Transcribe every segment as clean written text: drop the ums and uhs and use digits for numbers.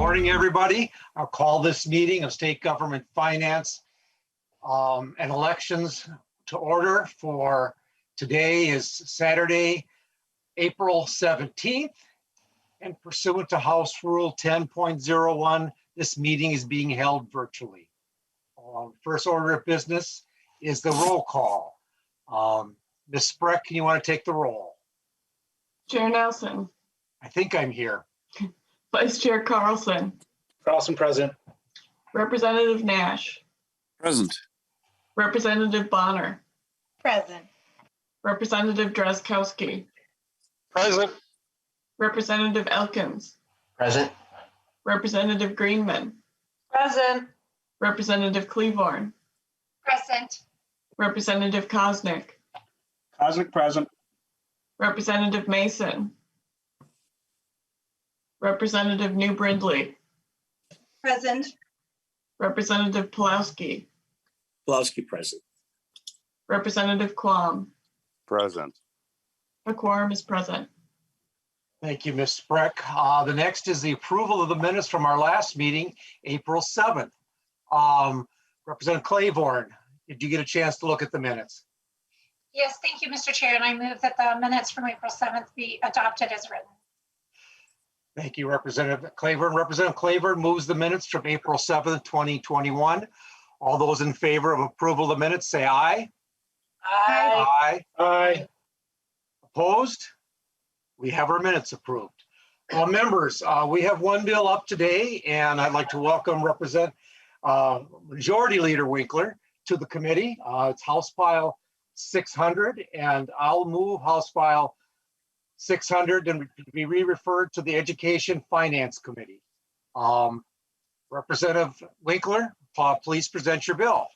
Morning, everybody. I'll call this meeting of State Government Finance and Elections to order for today is Saturday, April 17th. And pursuant to House Rule 10.01, this meeting is being held virtually. First order of business is the roll call. Ms. Spreck, can you want to take the roll? Chair Nelson. I think I'm here. Vice Chair Carlson. Carlson present. Representative Nash. Present. Representative Bonner. Present. Representative Drazkowski. Present. Representative Elkins. Present. Representative Greenman. Present. Representative Cleavorn. Present. Representative Kosnick. Kosnick present. Representative Mason. Representative New Brindley. Present. Representative Pulowski. Pulowski present. Representative Quam. Present. A quorum is present. Thank you, Ms. Spreck. The next is the approval of the minutes from our last meeting, April 7th. Representative Claiborne, did you get a chance to look at the minutes? Yes, thank you, Mr. Chair, and I move that the minutes from April 7th be adopted as written. Thank you, Representative Claiborne. Representative Claiborne moves the minutes from April 7th, 2021. All those in favor of approval of the minutes, say aye. Aye. Aye. Aye. Opposed? We have our minutes approved. Members, we have one bill up today, and I'd like to welcome Majority Leader Winkler to the committee. It's House File 600, and I'll move House File 600 and be re-referred to the Education Finance Committee. Representative Winkler, please present your bill.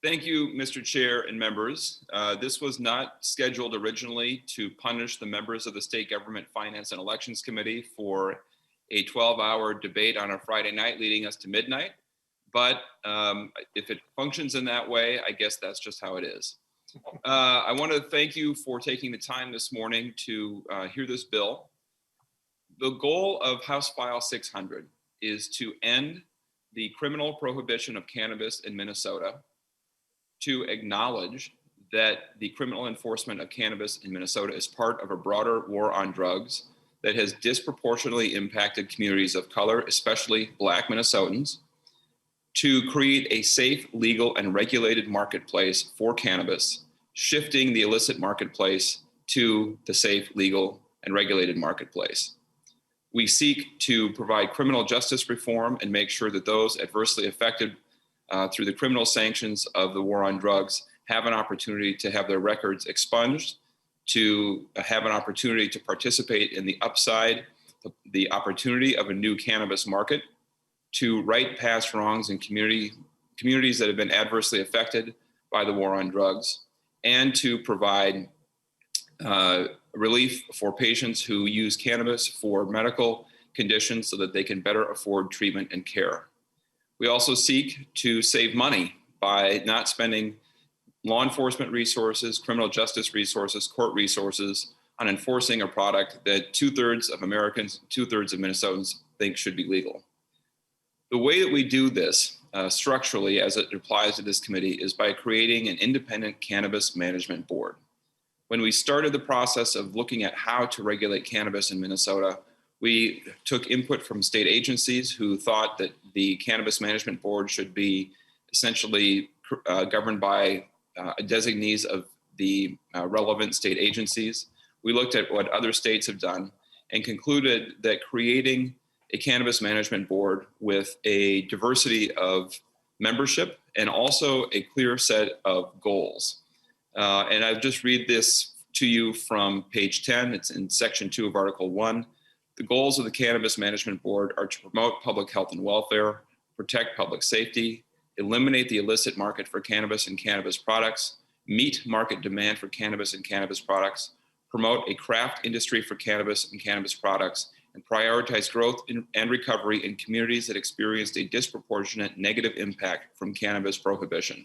Thank you, Mr. Chair and members. This was not scheduled originally to punish the members of the State Government Finance and Elections Committee for a 12-hour debate on a Friday night leading us to midnight. But if it functions in that way, I guess that's just how it is. I want to thank you for taking the time this morning to hear this bill. The goal of House File 600 is to end the criminal prohibition of cannabis in Minnesota, to acknowledge that the criminal enforcement of cannabis in Minnesota is part of a broader war on drugs that has disproportionately impacted communities of color, especially Black Minnesotans, to create a safe, legal, and regulated marketplace for cannabis, shifting the illicit marketplace to the safe, legal, and regulated marketplace. We seek to provide criminal justice reform and make sure that those adversely affected through the criminal sanctions of the war on drugs have an opportunity to have their records expunged, to have an opportunity to participate in the upside, the opportunity of a new cannabis market, to right past wrongs in communities that have been adversely affected by the war on drugs, and to provide relief for patients who use cannabis for medical conditions so that they can better afford treatment and care. We also seek to save money by not spending law enforcement resources, criminal justice resources, court resources on enforcing a product that 2/3 of Americans, 2/3 of Minnesotans think should be legal. The way that we do this structurally as it applies to this committee is by creating an independent Cannabis Management Board. When we started the process of looking at how to regulate cannabis in Minnesota, we took input from state agencies who thought that the Cannabis Management Board should be essentially governed by designees of the relevant state agencies. We looked at what other states have done and concluded that creating a Cannabis Management Board with a diversity of membership and also a clear set of goals. And I'll just read this to you from page 10. It's in section 2 of Article 1. The goals of the Cannabis Management Board are to promote public health and welfare, protect public safety, eliminate the illicit market for cannabis and cannabis products, meet market demand for cannabis and cannabis products, promote a craft industry for cannabis and cannabis products, and prioritize growth and recovery in communities that experienced a disproportionate negative impact from cannabis prohibition.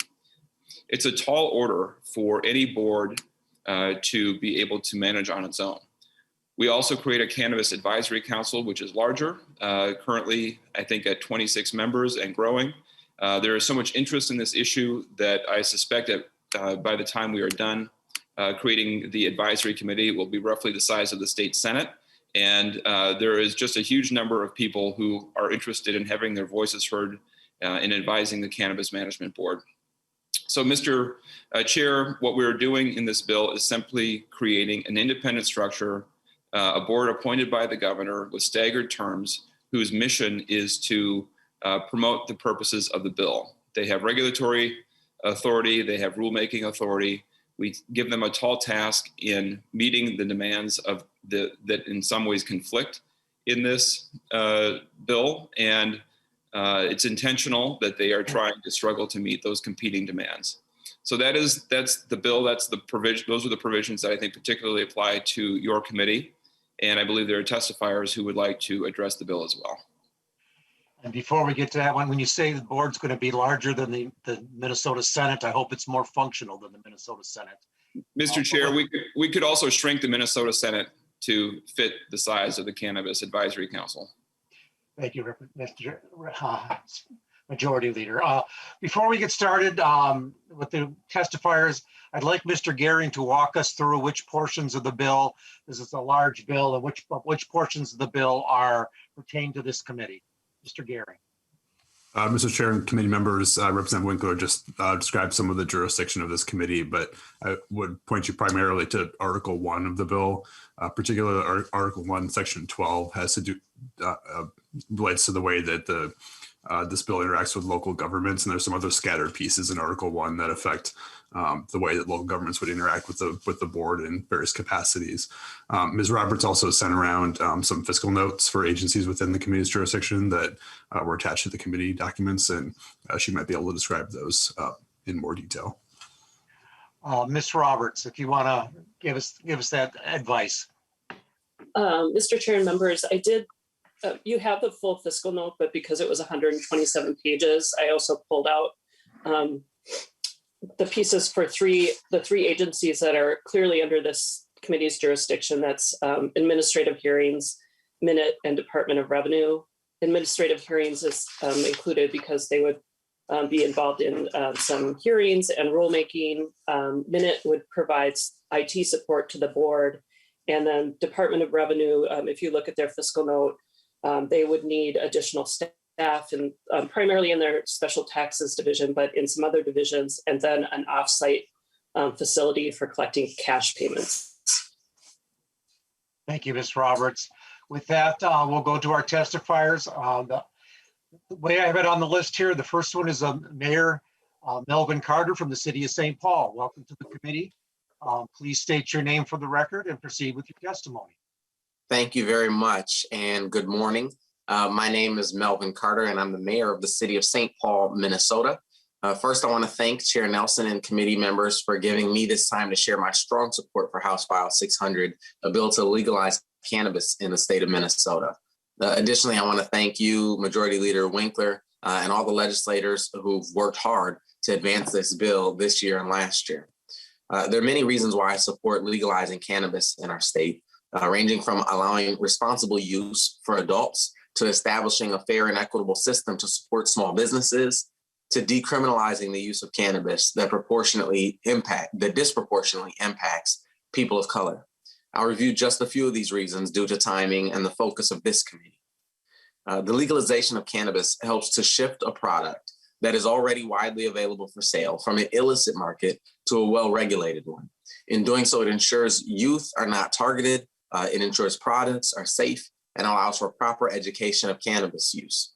It's a tall order for any board to be able to manage on its own. We also create a Cannabis Advisory Council, which is larger, currently, I think, at 26 members and growing. There is so much interest in this issue that I suspect that by the time we are done creating the advisory committee, it will be roughly the size of the state Senate. And there is just a huge number of people who are interested in having their voices heard in advising the Cannabis Management Board. So, Mr. Chair, what we're doing in this bill is simply creating an independent structure, a board appointed by the governor with staggered terms, whose mission is to promote the purposes of the bill. They have regulatory authority, they have rulemaking authority. We give them a tall task in meeting the demands of that in some ways conflict in this bill, and it's intentional that they are trying to struggle to meet those competing demands. So that's the bill. That's the provision. Those are the provisions that I think particularly apply to your committee, and I believe there are testifiers who would like to address the bill as well. And before we get to that one, when you say the board's going to be larger than the Minnesota Senate, I hope it's more functional than the Minnesota Senate. Mr. Chair, we could also shrink the Minnesota Senate to fit the size of the Cannabis Advisory Council. Thank you, Mr. Majority Leader. Before we get started with the testifiers, I'd like Mr. Gehring to walk us through which portions of the bill, this is a large bill, and which portions of the bill are pertain to this committee. Mr. Gehring. Mr. Chair and committee members, Representative Winkler just described some of the jurisdiction of this committee, but I would point you primarily to Article 1 of the bill. Particularly Article 1, Section 12 has to do, relates to the way that this bill interacts with local governments, and there's some other scattered pieces in Article 1 that affect the way that local governments would interact with the board in various capacities. Ms. Roberts also sent around some fiscal notes for agencies within the committee's jurisdiction that were attached to the committee documents, and she might be able to describe those in more detail. Ms. Roberts, if you want to give us that advice. Mr. Chair and members, I did. You have the full fiscal note, but because it was 127 pages, I also pulled out the pieces for the three agencies that are clearly under this committee's jurisdiction. That's administrative hearings, Minute, and Department of Revenue. Administrative hearings is included because they would be involved in some hearings and rulemaking. Minute would provide IT support to the board. And then Department of Revenue, if you look at their fiscal note, they would need additional staff and primarily in their special taxes division, but in some other divisions, and then an offsite facility for collecting cash payments. Thank you, Ms. Roberts. With that, we'll go to our testifiers. The way I have it on the list here, the first one is Mayor Melvin Carter from the city of St. Paul. Welcome to the committee. Please state your name for the record and proceed with your testimony. Thank you very much, and good morning. My name is Melvin Carter, and I'm the mayor of the city of St. Paul, Minnesota. First, I want to thank Chair Nelson and committee members for giving me this time to share my strong support for House File 600, a bill to legalize cannabis in the state of Minnesota. Additionally, I want to thank you, Majority Leader Winkler, and all the legislators who've worked hard to advance this bill this year and last year. There are many reasons why I support legalizing cannabis in our state, ranging from allowing responsible use for adults to establishing a fair and equitable system to support small businesses, to decriminalizing the use of cannabis that disproportionately impacts people of color. I'll review just a few of these reasons due to timing and the focus of this committee. The legalization of cannabis helps to shift a product that is already widely available for sale from an illicit market to a well-regulated one. In doing so, it ensures youth are not targeted, it ensures products are safe, and allows for proper education of cannabis use.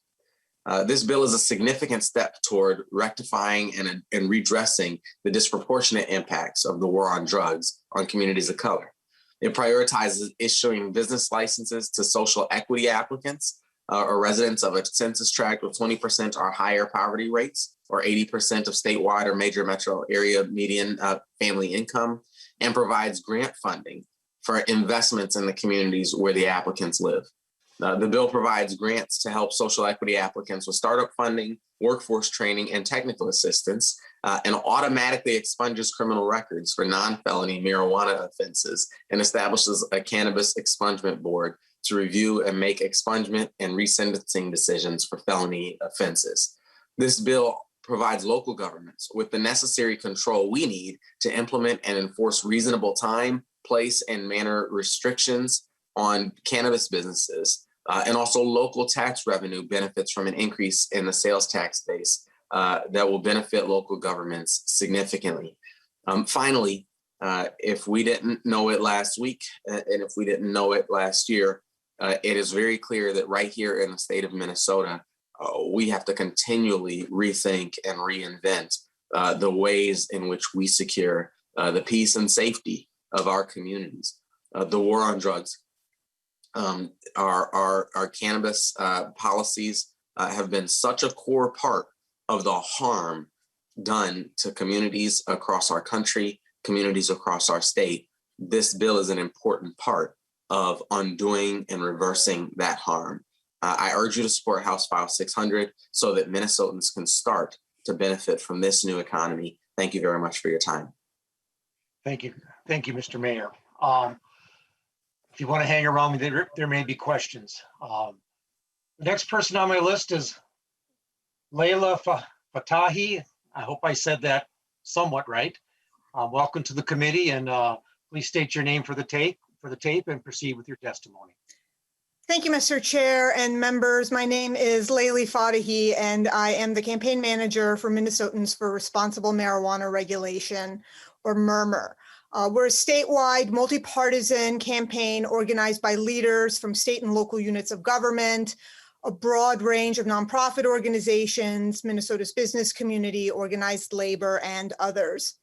This bill is a significant step toward rectifying and redressing the disproportionate impacts of the war on drugs on communities of color. It prioritizes issuing business licenses to social equity applicants or residents of a census tract with 20% or higher poverty rates, or 80% of statewide or major metro area median family income, and provides grant funding for investments in the communities where the applicants live. The bill provides grants to help social equity applicants with startup funding, workforce training, and technical assistance, and automatically expunges criminal records for non-felony marijuana offenses and establishes a Cannabis Expungement Board to review and make expungement and resentencing decisions for felony offenses. This bill provides local governments with the necessary control we need to implement and enforce reasonable time, place, and manner restrictions on cannabis businesses, and also local tax revenue benefits from an increase in the sales tax base that will benefit local governments significantly. Finally, if we didn't know it last week, and if we didn't know it last year, it is very clear that right here in the state of Minnesota, we have to continually rethink and reinvent the ways in which we secure the peace and safety of our communities. The war on drugs, our cannabis policies have been such a core part of the harm done to communities across our country, communities across our state. This bill is an important part of undoing and reversing that harm. I urge you to support House File 600 so that Minnesotans can start to benefit from this new economy. Thank you very much for your time. Thank you. Thank you, Mr. Mayor. If you want to hang around, there may be questions. The next person on my list is Layla Fatahi. I hope I said that somewhat right. Welcome to the committee, and please state your name for the tape and proceed with your testimony. Thank you, Mr. Chair and members. My name is Layli Fatahi, and I am the campaign manager for Minnesotans for Responsible Marijuana Regulation, or MRMR. We're a statewide, multi-partisan campaign organized by leaders from state and local units of government, a broad range of nonprofit organizations, Minnesota's business community, organized labor, and others.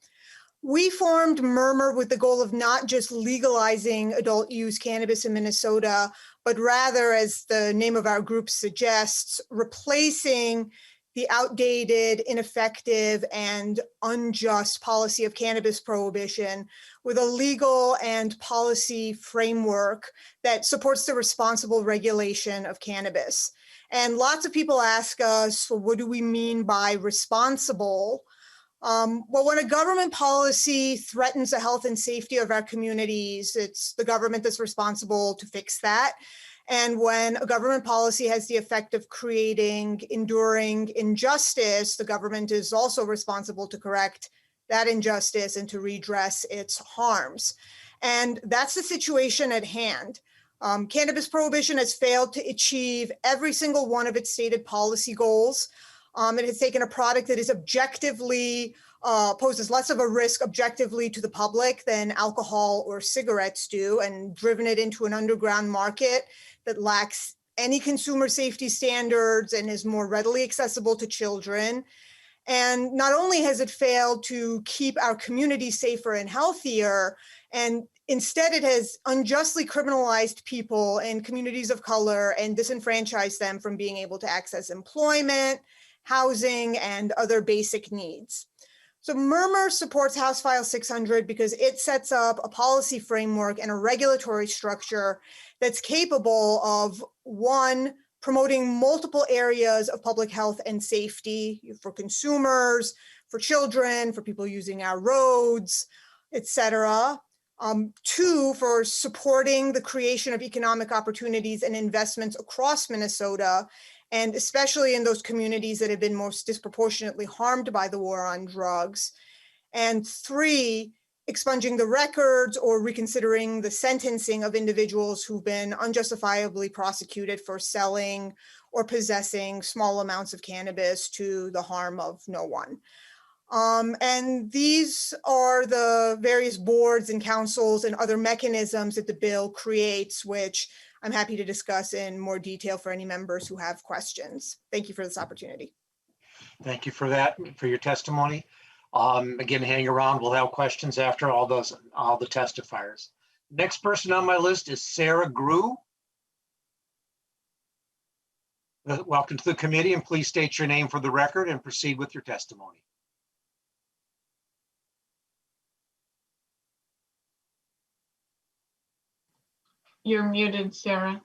We formed MRMR with the goal of not just legalizing adult use cannabis in Minnesota, but rather, as the name of our group suggests, replacing the outdated, ineffective, and unjust policy of cannabis prohibition with a legal and policy framework that supports the responsible regulation of cannabis. And lots of people ask us, well, what do we mean by responsible? Well, when a government policy threatens the health and safety of our communities, it's the government that's responsible to fix that. And when a government policy has the effect of creating enduring injustice, the government is also responsible to correct that injustice and to redress its harms. And that's the situation at hand. Cannabis prohibition has failed to achieve every single one of its stated policy goals. It has taken a product that is objectively, poses less of a risk objectively to the public than alcohol or cigarettes do, and driven it into an underground market that lacks any consumer safety standards and is more readily accessible to children. And not only has it failed to keep our communities safer and healthier, and instead it has unjustly criminalized people and communities of color and disenfranchised them from being able to access employment, housing, and other basic needs. So MRMR supports House File 600 because it sets up a policy framework and a regulatory structure that's capable of, one, promoting multiple areas of public health and safety for consumers, for children, for people using our roads, et cetera. Two, for supporting the creation of economic opportunities and investments across Minnesota, and especially in those communities that have been most disproportionately harmed by the war on drugs. And three, expunging the records or reconsidering the sentencing of individuals who've been unjustifiably prosecuted for selling or possessing small amounts of cannabis to the harm of no one. And these are the various boards and councils and other mechanisms that the bill creates, which I'm happy to discuss in more detail for any members who have questions. Thank you for this opportunity. Thank you for that, for your testimony. Again, hang around. We'll have questions after all the testifiers. Next person on my list is Sarah Grew. Welcome to the committee, and please state your name for the record and proceed with your testimony. You're muted, Sarah.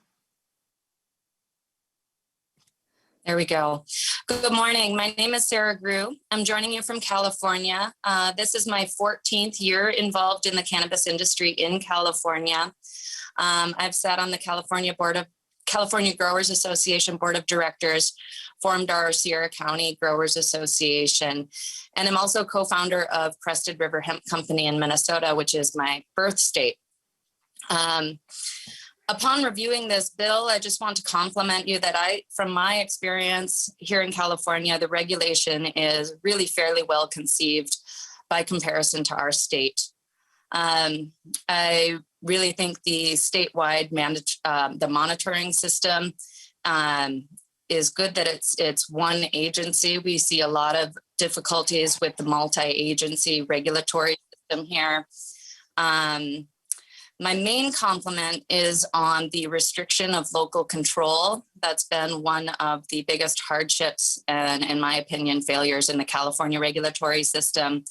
There we go. Good morning. My name is Sarah Grew. I'm joining you from California. This is my 14th year involved in the cannabis industry in California. I've sat on the California Growers Association Board of Directors, formed our Sierra County Growers Association, and I'm also co-founder of Crested River Hemp Company in Minnesota, which is my birth state. Upon reviewing this bill, I just want to compliment you that from my experience here in California, the regulation is really fairly well conceived by comparison to our state. I really think the statewide the monitoring system is good that it's one agency. We see a lot of difficulties with the multi-agency regulatory system here. My main compliment is on the restriction of local control. That's been one of the biggest hardships and, in my opinion, failures in the California regulatory system.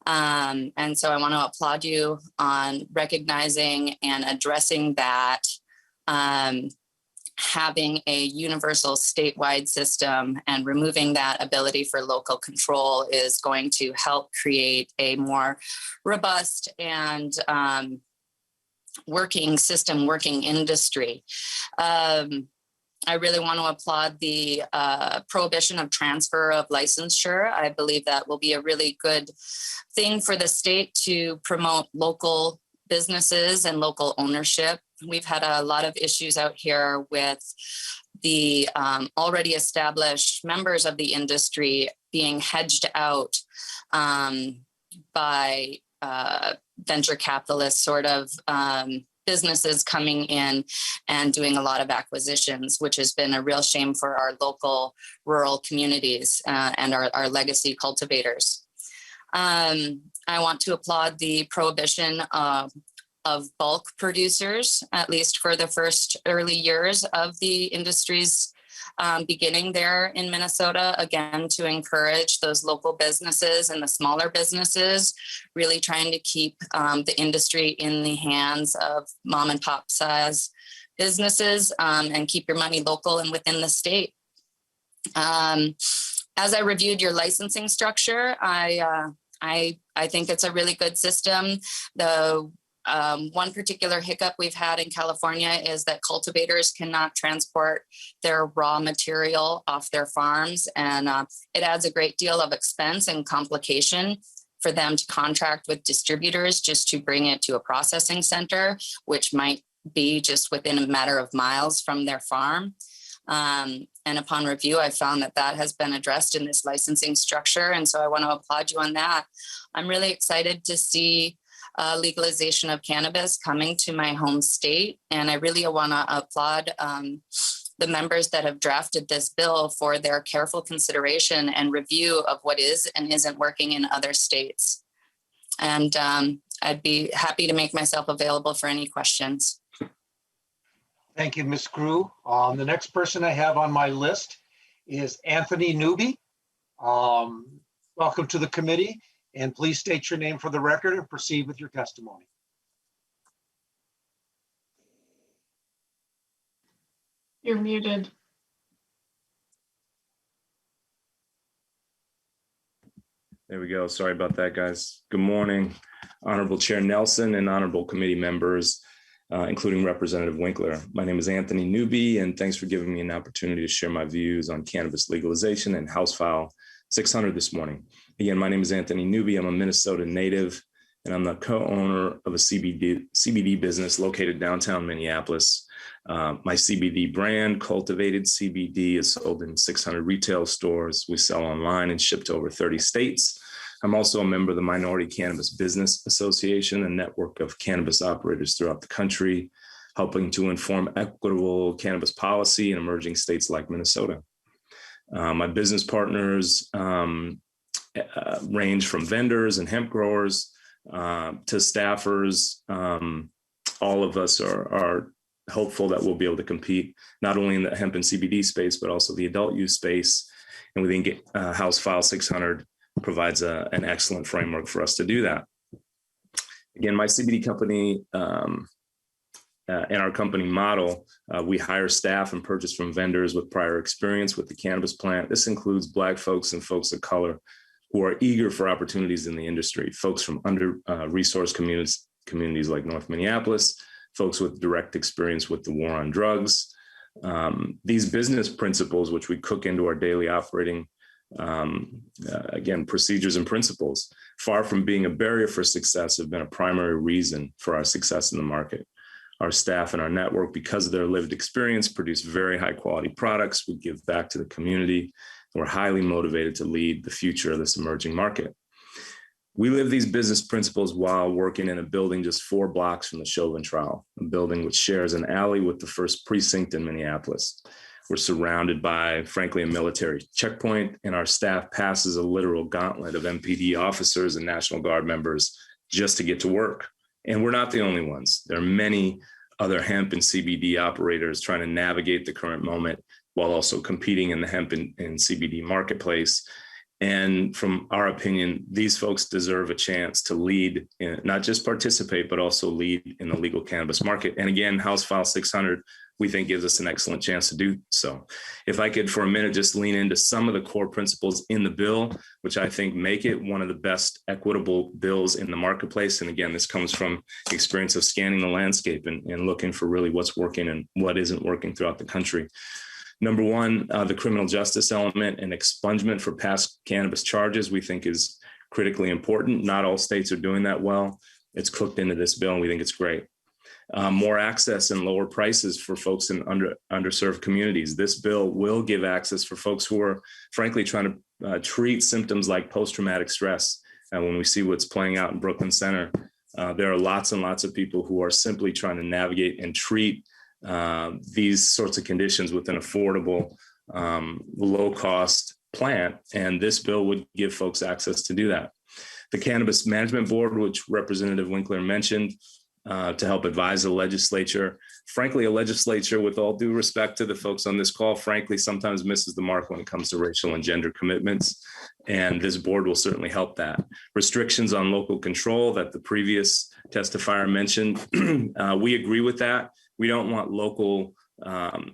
And so I want to applaud you on recognizing and addressing that. Having a universal statewide system and removing that ability for local control is going to help create a more robust and working industry. I really want to applaud the prohibition of transfer of licensure. I believe that will be a really good thing for the state to promote local businesses and local ownership. We've had a lot of issues out here with the already established members of the industry being hedged out by venture capitalist sort of businesses coming in and doing a lot of acquisitions, which has been a real shame for our local rural communities and our legacy cultivators. I want to applaud the prohibition of bulk producers, at least for the first early years of the industry's beginning there in Minnesota, again, to encourage those local businesses and the smaller businesses, really trying to keep the industry in the hands of mom and pop size businesses and keep your money local and within the state. As I reviewed your licensing structure, I think it's a really good system. The one particular hiccup we've had in California is that cultivators cannot transport their raw material off their farms, and it adds a great deal of expense and complication for them to contract with distributors just to bring it to a processing center, which might be just within a matter of miles from their farm. And upon review, I found that has been addressed in this licensing structure, and so I want to applaud you on that. I'm really excited to see legalization of cannabis coming to my home state. And I really want to applaud the members that have drafted this bill for their careful consideration and review of what is and isn't working in other states. And I'd be happy to make myself available for any questions. Thank you, Ms. Grew. The next person I have on my list is Anthony Newby. Welcome to the committee. And please state your name for the record and proceed with your testimony. You're muted. There we go. Sorry about that, guys. Good morning, Honorable Chair Nelson and honorable committee members, including Representative Winkler. My name is Anthony Newby, and thanks for giving me an opportunity to share my views on cannabis legalization and House File 600 this morning. Again, my name is Anthony Newby. I'm a Minnesota native, and I'm the co-owner of a CBD business located downtown Minneapolis. My CBD brand, Cultivated CBD, is sold in 600 retail stores. We sell online and ship to over 30 states. I'm also a member of the Minority Cannabis Business Association, a network of cannabis operators throughout the country, helping to inform equitable cannabis policy in emerging states like Minnesota. My business partners range from vendors and hemp growers to staffers. All of us are hopeful that we'll be able to compete not only in the hemp and CBD space, but also the adult use space. And we think House File 600 provides an excellent framework for us to do that. Again, my CBD company in our company model, we hire staff and purchase from vendors with prior experience with the cannabis plant. This includes Black folks and folks of color who are eager for opportunities in the industry, folks from under-resourced communities like North Minneapolis, folks with direct experience with the war on drugs. These business principles, which we cook into our daily operating, again, procedures and principles, far from being a barrier for success, have been a primary reason for our success in the market. Our staff and our network, because of their lived experience, produce very high quality products. We give back to the community. We're highly motivated to lead the future of this emerging market. We live these business principles while working in a building just 4 blocks from the Chauvin trial, a building which shares an alley with the first precinct in Minneapolis. We're surrounded by, frankly, a military checkpoint, and our staff passes a literal gauntlet of MPD officers and National Guard members just to get to work. And we're not the only ones. There are many other hemp and CBD operators trying to navigate the current moment while also competing in the hemp and CBD marketplace. And from our opinion, these folks deserve a chance to lead, not just participate, but also lead in the legal cannabis market. And again, House File 600, we think gives us an excellent chance to do so. If I could for a minute just lean into some of the core principles in the bill, which I think make it one of the best equitable bills in the marketplace. And again, this comes from the experience of scanning the landscape and looking for really what's working and what isn't working throughout the country. Number one, the criminal justice element and expungement for past cannabis charges, we think is critically important. Not all states are doing that well. It's cooked into this bill, and we think it's great. More access and lower prices for folks in underserved communities. This bill will give access for folks who are, frankly, trying to treat symptoms like post-traumatic stress. And when we see what's playing out in Brooklyn Center, there are lots and lots of people who are simply trying to navigate and treat these sorts of conditions with an affordable, low-cost plant, and this bill would give folks access to do that. The Cannabis Management Board, which Representative Winkler mentioned, to help advise the legislature. Frankly, a legislature, with all due respect to the folks on this call, frankly, sometimes misses the mark when it comes to racial and gender commitments, and this board will certainly help that. Restrictions on local control that the previous testifier mentioned, we agree with that. We don't want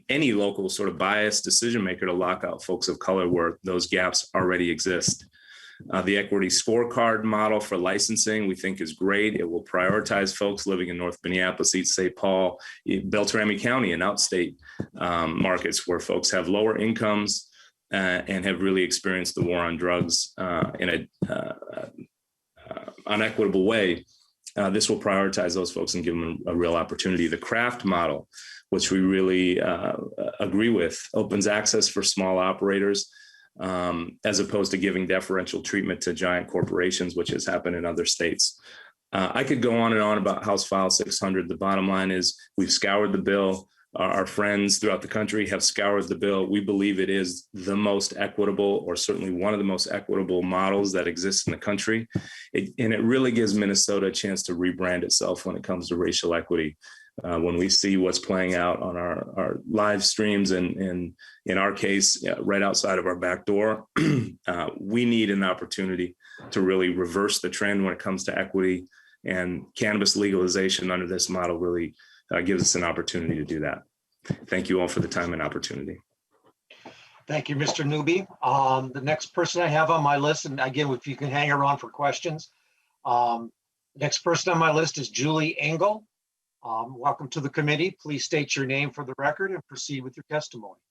any local sort of biased decision maker to lock out folks of color where those gaps already exist. The equity scorecard model for licensing we think is great. It will prioritize folks living in North Minneapolis, East St. Paul, Beltrami County, and outstate markets where folks have lower incomes and have really experienced the war on drugs in an unequitable way. This will prioritize those folks and give them a real opportunity. The craft model, which we really agree with, opens access for small operators as opposed to giving deferential treatment to giant corporations, which has happened in other states. I could go on and on about House File 600. The bottom line is we've scoured the bill. Our friends throughout the country have scoured the bill. We believe it is the most equitable, or certainly one of the most equitable models that exists in the country. And it really gives Minnesota a chance to rebrand itself when it comes to racial equity. When we see what's playing out on our live streams and in our case, right outside of our back door, we need an opportunity to really reverse the trend when it comes to equity, and cannabis legalization under this model really gives us an opportunity to do that. Thank you all for the time and opportunity. Thank you, Mr. Newby. The next person I have on my list, and again, if you can hang around for questions. Next person on my list is Julie Engel. Welcome to the committee. Please state your name for the record and proceed with your testimony.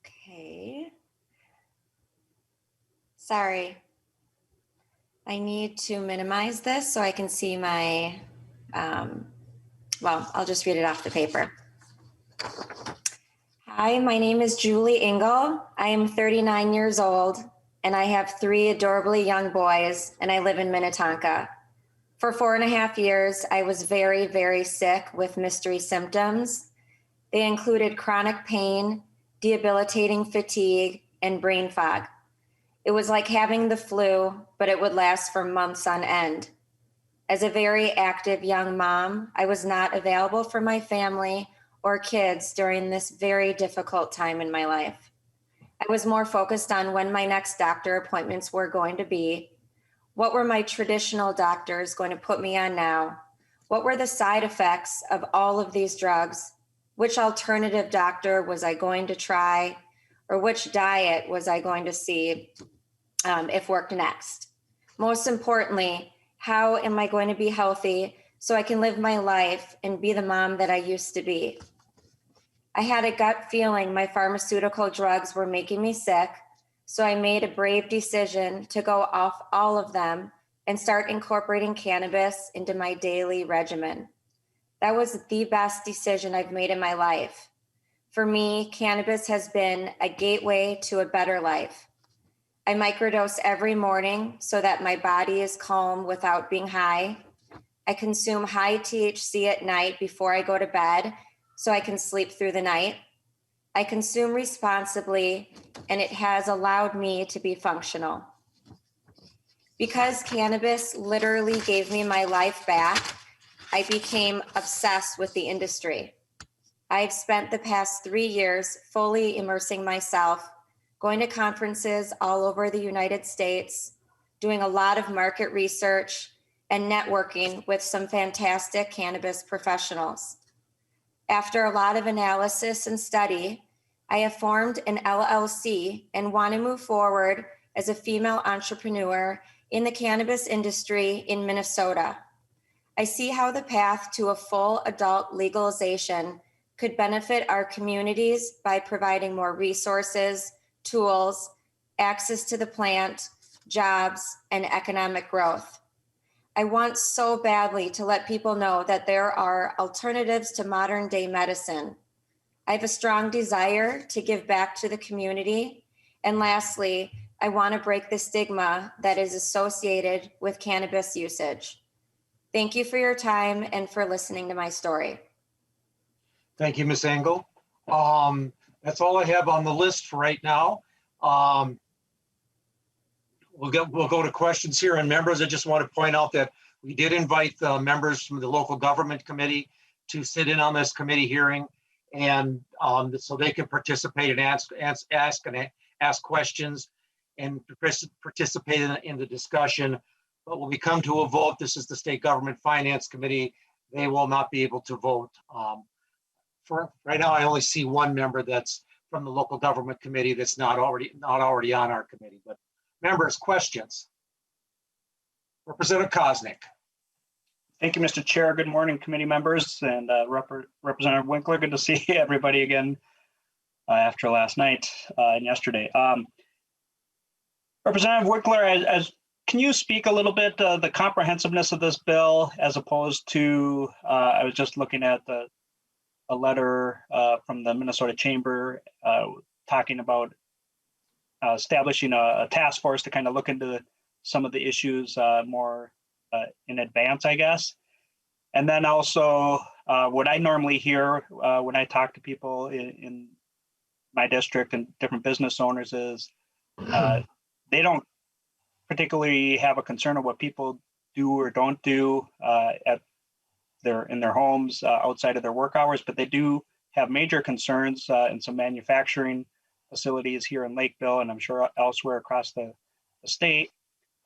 Okay. Sorry. I need to minimize this so I can see my, well, I'll just read it off the paper. Hi, my name is Julie Engel. I am 39 years old, and I have 3 adorably young boys, and I live in Minnetonka. For 4.5 years, I was very, very sick with mystery symptoms. They included chronic pain, debilitating fatigue, and brain fog. It was like having the flu, but it would last for months on end. As a very active young mom, I was not available for my family or kids during this very difficult time in my life. I was more focused on when my next doctor appointments were going to be. What were my traditional doctors going to put me on now? What were the side effects of all of these drugs? Which alternative doctor was I going to try? Or which diet was I going to see if worked next? Most importantly, how am I going to be healthy so I can live my life and be the mom that I used to be? I had a gut feeling my pharmaceutical drugs were making me sick, so I made a brave decision to go off all of them and start incorporating cannabis into my daily regimen. That was the best decision I've made in my life. For me, cannabis has been a gateway to a better life. I microdose every morning so that my body is calm without being high. I consume high THC at night before I go to bed so I can sleep through the night. I consume responsibly, and it has allowed me to be functional. Because cannabis literally gave me my life back, I became obsessed with the industry. I've spent the past 3 years fully immersing myself, going to conferences all over the United States, doing a lot of market research, and networking with some fantastic cannabis professionals. After a lot of analysis and study, I have formed an LLC and want to move forward as a female entrepreneur in the cannabis industry in Minnesota. I see how the path to a full adult legalization could benefit our communities by providing more resources, tools, access to the plant, jobs, and economic growth. I want so badly to let people know that there are alternatives to modern day medicine. I have a strong desire to give back to the community. And lastly, I want to break the stigma that is associated with cannabis usage. Thank you for your time and for listening to my story. Thank you, Ms. Engel. That's all I have on the list for right now. We'll go to questions here. And members, I just want to point out that we did invite the members from the local government committee to sit in on this committee hearing, and so they can participate and ask questions and participate in the discussion. But when we come to a vote, this is the State Government Finance Committee. They will not be able to vote. For right now, I only see one member that's from the local government committee that's not already on our committee. But members, questions? Representative Koznick. Thank you, Mr. Chair. Good morning, committee members and Representative Winkler. Good to see everybody again after last night and yesterday. Representative Winkler, can you speak a little bit the comprehensiveness of this bill as opposed to, I was just looking at a letter from the Minnesota Chamber talking about establishing a task force to kind of look into some of the issues more in advance, I guess. And then also what I normally hear when I talk to people in my district and different business owners is they don't particularly have a concern of what people do or don't do in their homes outside of their work hours, but they do have major concerns in some manufacturing facilities here in Lakeville, and I'm sure elsewhere across the state,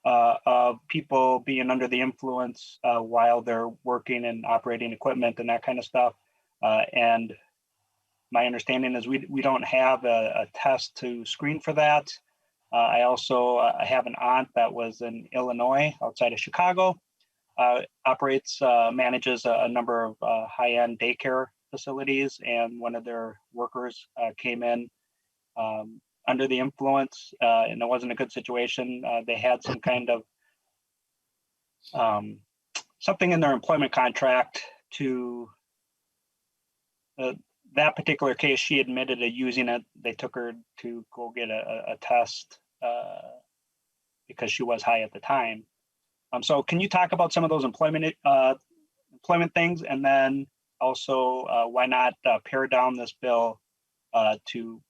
of people being under the influence while they're working and operating equipment and that kind of stuff. And my understanding is we don't have a test to screen for that. I also have an aunt that was in Illinois outside of Chicago, manages a number of high-end daycare facilities, and one of their workers came in under the influence, and it wasn't a good situation. They had some kind of something in their employment contract to that particular case. She admitted to using it. They took her to go get a test because she was high at the time. So can you talk about some of those employment things, and then also why not pare down this bill to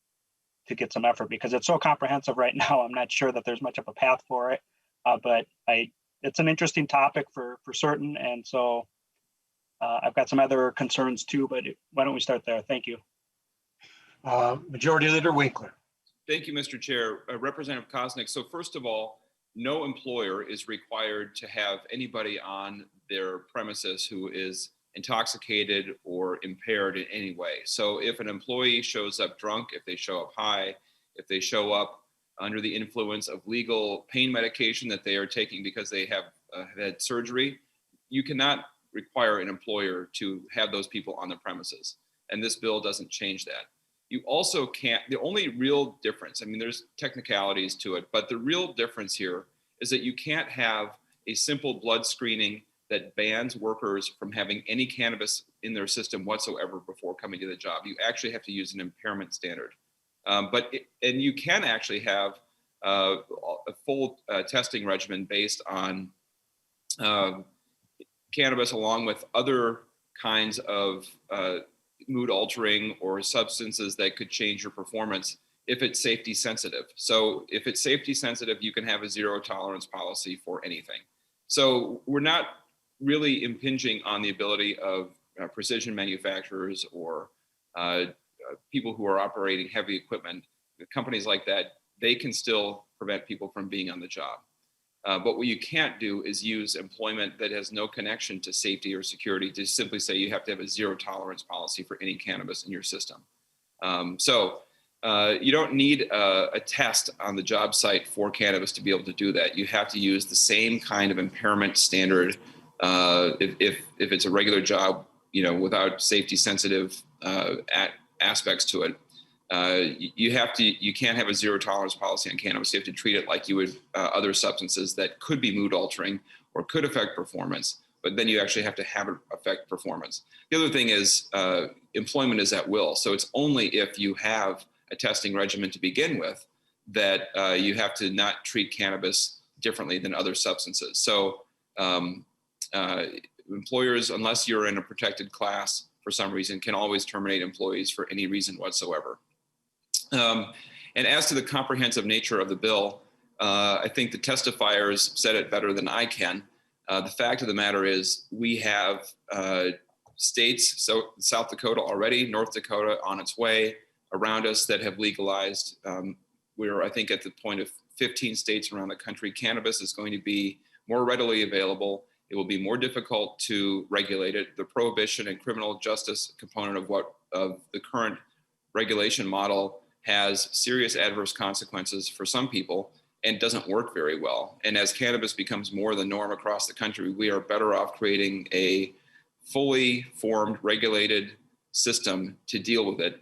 get some effort, because it's so comprehensive right now. I'm not sure that there's much of a path for it, but it's an interesting topic for certain. And so I've got some other concerns too, but why don't we start there? Thank you. Majority Leader Winkler. Thank you, Mr. Chair. Representative Kosnick. So first of all, no employer is required to have anybody on their premises who is intoxicated or impaired in any way. So if an employee shows up drunk, if they show up high, if they show up under the influence of legal pain medication that they are taking because they have had surgery, you cannot require an employer to have those people on the premises. And this bill doesn't change that. You also can't, the only real difference, I mean, there's technicalities to it, but the real difference here is that you can't have a simple blood screening that bans workers from having any cannabis in their system whatsoever before coming to the job. You actually have to use an impairment standard. And you can actually have a full testing regimen based on cannabis along with other kinds of mood altering or substances that could change your performance if it's safety sensitive. So if it's safety sensitive, you can have a zero tolerance policy for anything. So we're not really impinging on the ability of precision manufacturers or people who are operating heavy equipment. Companies like that, they can still prevent people from being on the job. But what you can't do is use employment that has no connection to safety or security to simply say you have to have a zero tolerance policy for any cannabis in your system. You don't need a test on the job site for cannabis to be able to do that. You have to use the same kind of impairment standard if it's a regular job, you know, without safety sensitive aspects to it. You can't have a zero tolerance policy on cannabis. You have to treat it like you would other substances that could be mood altering or could affect performance, but then you actually have to have it affect performance. The other thing is employment is at will. So it's only if you have a testing regimen to begin with that you have to not treat cannabis differently than other substances. So employers, unless you're in a protected class for some reason, can always terminate employees for any reason whatsoever. And as to the comprehensive nature of the bill, I think the testifiers said it better than I can. The fact of the matter is we have states, so South Dakota already, North Dakota on its way, around us that have legalized. We're, I think, at the point of 15 states around the country. Cannabis is going to be more readily available. It will be more difficult to regulate it. The prohibition and criminal justice component of the current regulation model has serious adverse consequences for some people and doesn't work very well. And as cannabis becomes more the norm across the country, we are better off creating a fully formed, regulated system to deal with it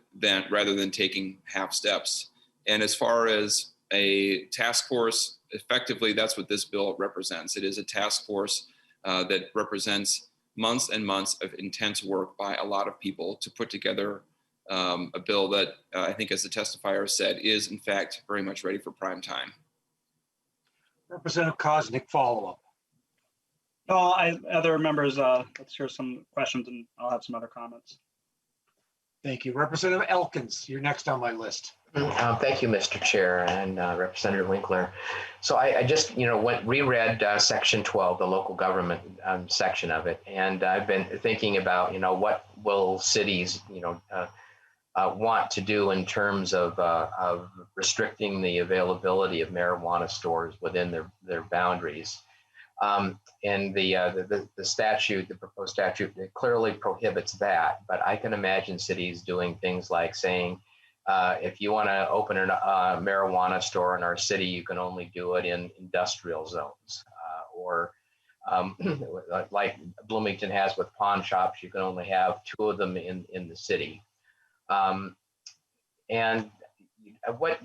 rather than taking half steps. And as far as a task force, effectively, that's what this bill represents. It is a task force that represents months and months of intense work by a lot of people to put together a bill that I think, as the testifier said, is in fact very much ready for prime time. Representative Kosnick, follow-up. Other members, let's hear some questions and I'll have some other comments. Thank you. Representative Elkins, you're next on my list. Thank you, Mr. Chair and Representative Winkler. So I just, reread Section 12, the local government section of it, and I've been thinking about, what will cities, want to do in terms of restricting the availability of marijuana stores within their boundaries. And the statute, the proposed statute, it clearly prohibits that. But I can imagine cities doing things like saying, if you want to open a marijuana store in our city, you can only do it in industrial zones, or like Bloomington has with pawn shops, you can only have 2 of them in the city. And what,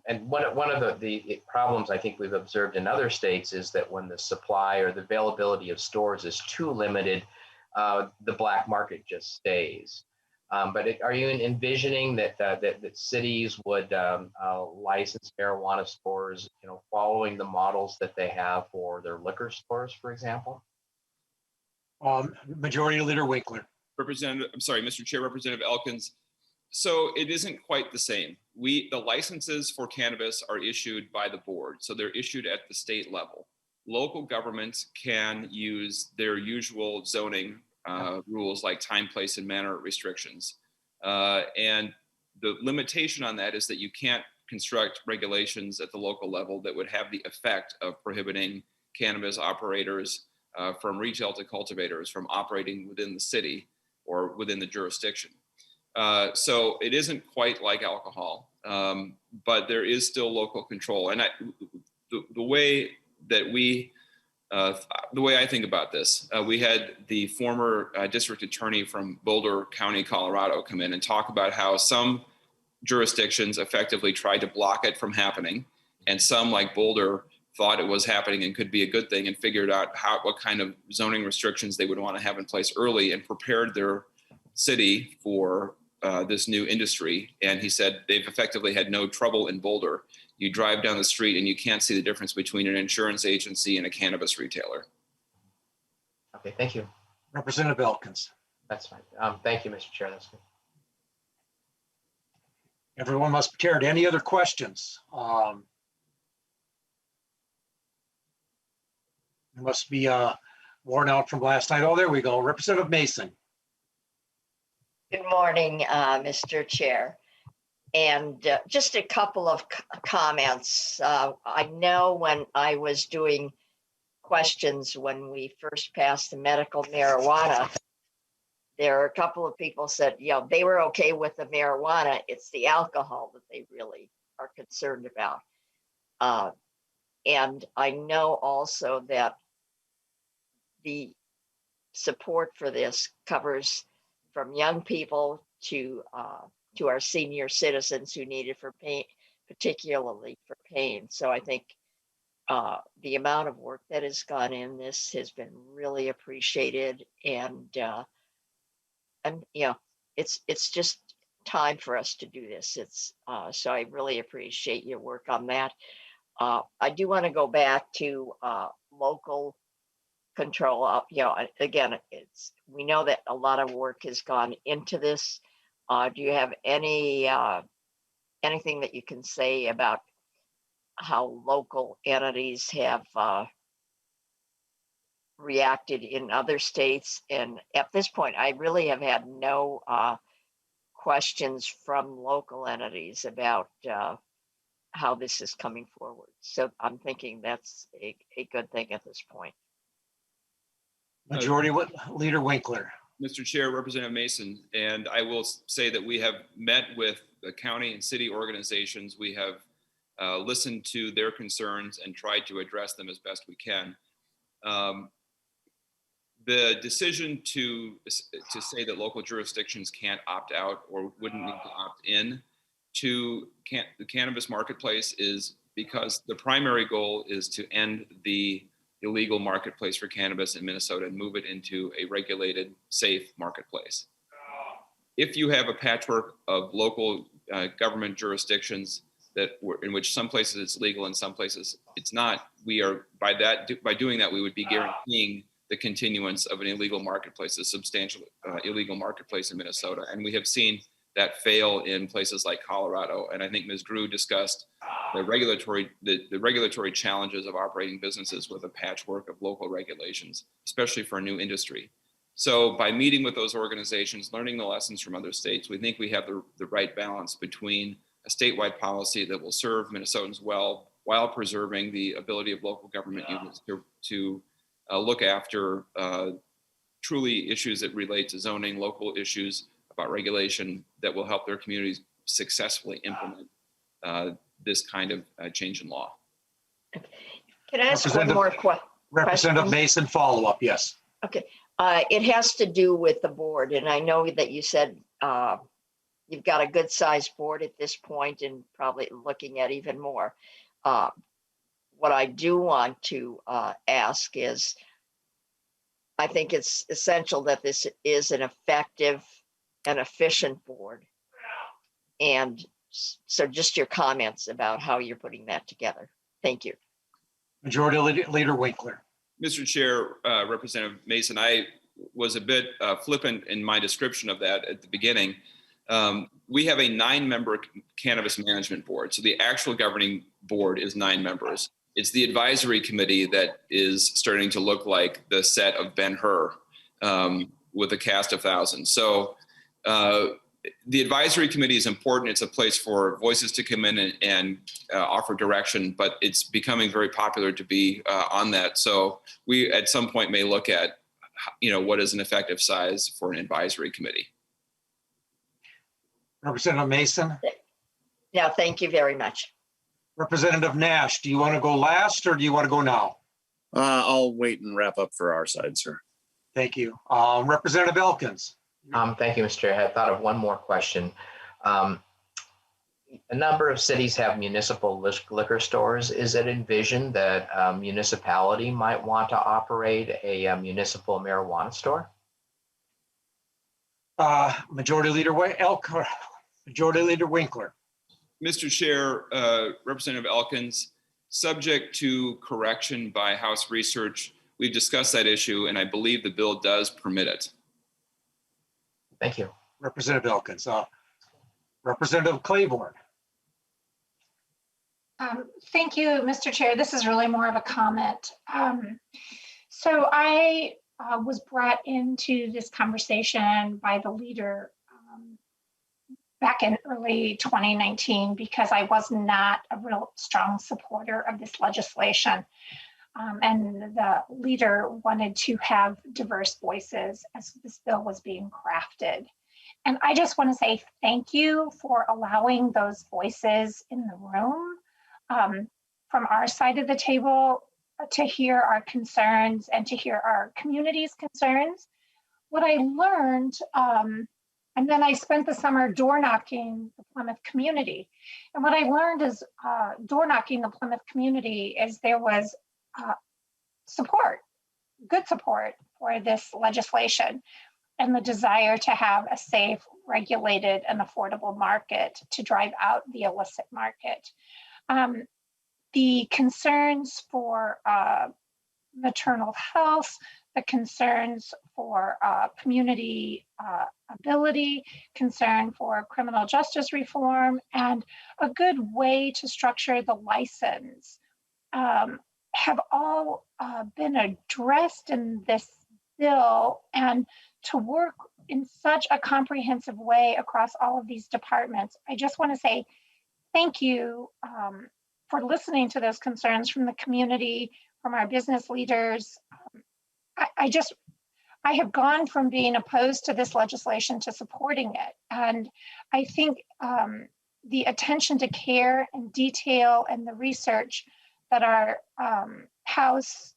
and one of the problems I think we've observed in other states is that when the supply or the availability of stores is too limited, the black market just stays. But are you envisioning that cities would license marijuana stores, following the models that they have for their liquor stores, for example? Majority Leader Winkler. Mr. Chair, Representative Elkins. So it isn't quite the same. The licenses for cannabis are issued by the board. So they're issued at the state level. Local governments can use their usual zoning rules like time, place, and manner restrictions. And the limitation on that is that you can't construct regulations at the local level that would have the effect of prohibiting cannabis operators from retail to cultivators from operating within the city or within the jurisdiction. So it isn't quite like alcohol, but there is still local control. And the way that the way I think about this, we had the former district attorney from Boulder County, Colorado, come in and talk about how some jurisdictions effectively tried to block it from happening, and some, like Boulder, thought it was happening and could be a good thing, and figured out what kind of zoning restrictions they would want to have in place early and prepared their city for this new industry. And he said they've effectively had no trouble in Boulder. You drive down the street and you can't see the difference between an insurance agency and a cannabis retailer. Okay, thank you. Representative Elkins. That's fine. Thank you, Mr. Chair. That's good. Everyone must be prepared. Any other questions? It must be worn out from last night. Oh, there we go. Representative Mason. Good morning, Mr. Chair. And just a couple of comments. I know when I was doing questions when we first passed the medical marijuana, there are a couple of people said, you know, they were okay with the marijuana. It's the alcohol that they really are concerned about. And I know also that the support for this covers from young people to our senior citizens who need it for pain, particularly for pain. So I think the amount of work that has gone in this has been really appreciated, and you know, it's just time for us to do this. It's so I really appreciate your work on that. I do want to go back to local control. You know, again, we know that a lot of work has gone into this. Do you have any anything that you can say about how local entities have reacted in other states? And at this point, I really have had no questions from local entities about how this is coming forward. So I'm thinking that's a good thing at this point. Majority Leader Winkler. Mr. Chair, Representative Mason, and I will say that we have met with the county and city organizations. We have listened to their concerns and tried to address them as best we can. The decision to say that local jurisdictions can't opt out or wouldn't need to opt in to the cannabis marketplace is because the primary goal is to end the illegal marketplace for cannabis in Minnesota and move it into a regulated, safe marketplace. If you have a patchwork of local government jurisdictions in which some places it's legal and some places it's not, we are by doing that we would be guaranteeing the continuance of an illegal marketplace, a substantial illegal marketplace in Minnesota, and we have seen that fail in places like Colorado. And I think Ms. Grew discussed the regulatory challenges of operating businesses with a patchwork of local regulations, especially for a new industry. So by meeting with those organizations, learning the lessons from other states, we think we have the right balance between a statewide policy that will serve Minnesotans well while preserving the ability of local government units to look after truly issues that relate to zoning, local issues about regulation that will help their communities successfully implement this kind of change in law. Can I ask one more question? Representative Mason, follow-up, yes. Okay, it has to do with the board, and I know that you said you've got a good-sized board at this point and probably looking at even more. What I do want to ask is, I think it's essential that this is an effective and efficient board. And so just your comments about how you're putting that together. Thank you. Majority Leader Winkler. Mr. Chair, Representative Mason, I was a bit flippant in my description of that at the beginning. We have a 9-member Cannabis Management Board. So the actual governing board is 9 members. It's the advisory committee that is starting to look like the set of Ben-Hur with a cast of thousands. So the advisory committee is important. It's a place for voices to come in and offer direction, but it's becoming very popular to be on that. So we at some point may look at, what is an effective size for an advisory committee. Representative Mason. Yeah, thank you very much. Representative Nash, do you want to go last or do you want to go now? I'll wait and wrap up for our side, sir. Thank you. Representative Elkins. Thank you, Mr. Chair. I had thought of one more question. A number of cities have municipal liquor stores. Is it envisioned that a municipality might want to operate a municipal marijuana store? Majority Leader Winkler. Mr. Chair, Representative Elkins, subject to correction by House Research, we've discussed that issue, and I believe the bill does permit it. Thank you. Representative Elkins. Representative Claiborne. Thank you, Mr. Chair. This is really more of a comment. So I was brought into this conversation by the leader back in early 2019 because I was not a real strong supporter of this legislation. And the leader wanted to have diverse voices as this bill was being crafted. And I just want to say thank you for allowing those voices in the room from our side of the table to hear our concerns and to hear our community's concerns. What I learned, and then I spent the summer door knocking the Plymouth community. And what I learned is door knocking the Plymouth community is there was support, good support for this legislation and the desire to have a safe, regulated, and affordable market to drive out the illicit market. The concerns for maternal health, the concerns for community ability, concern for criminal justice reform, and a good way to structure the license have all been addressed in this bill, and to work in such a comprehensive way across all of these departments. I just want to say thank you for listening to those concerns from the community, from our business leaders. I have gone from being opposed to this legislation to supporting it. And I think the attention to care and detail and the research that our House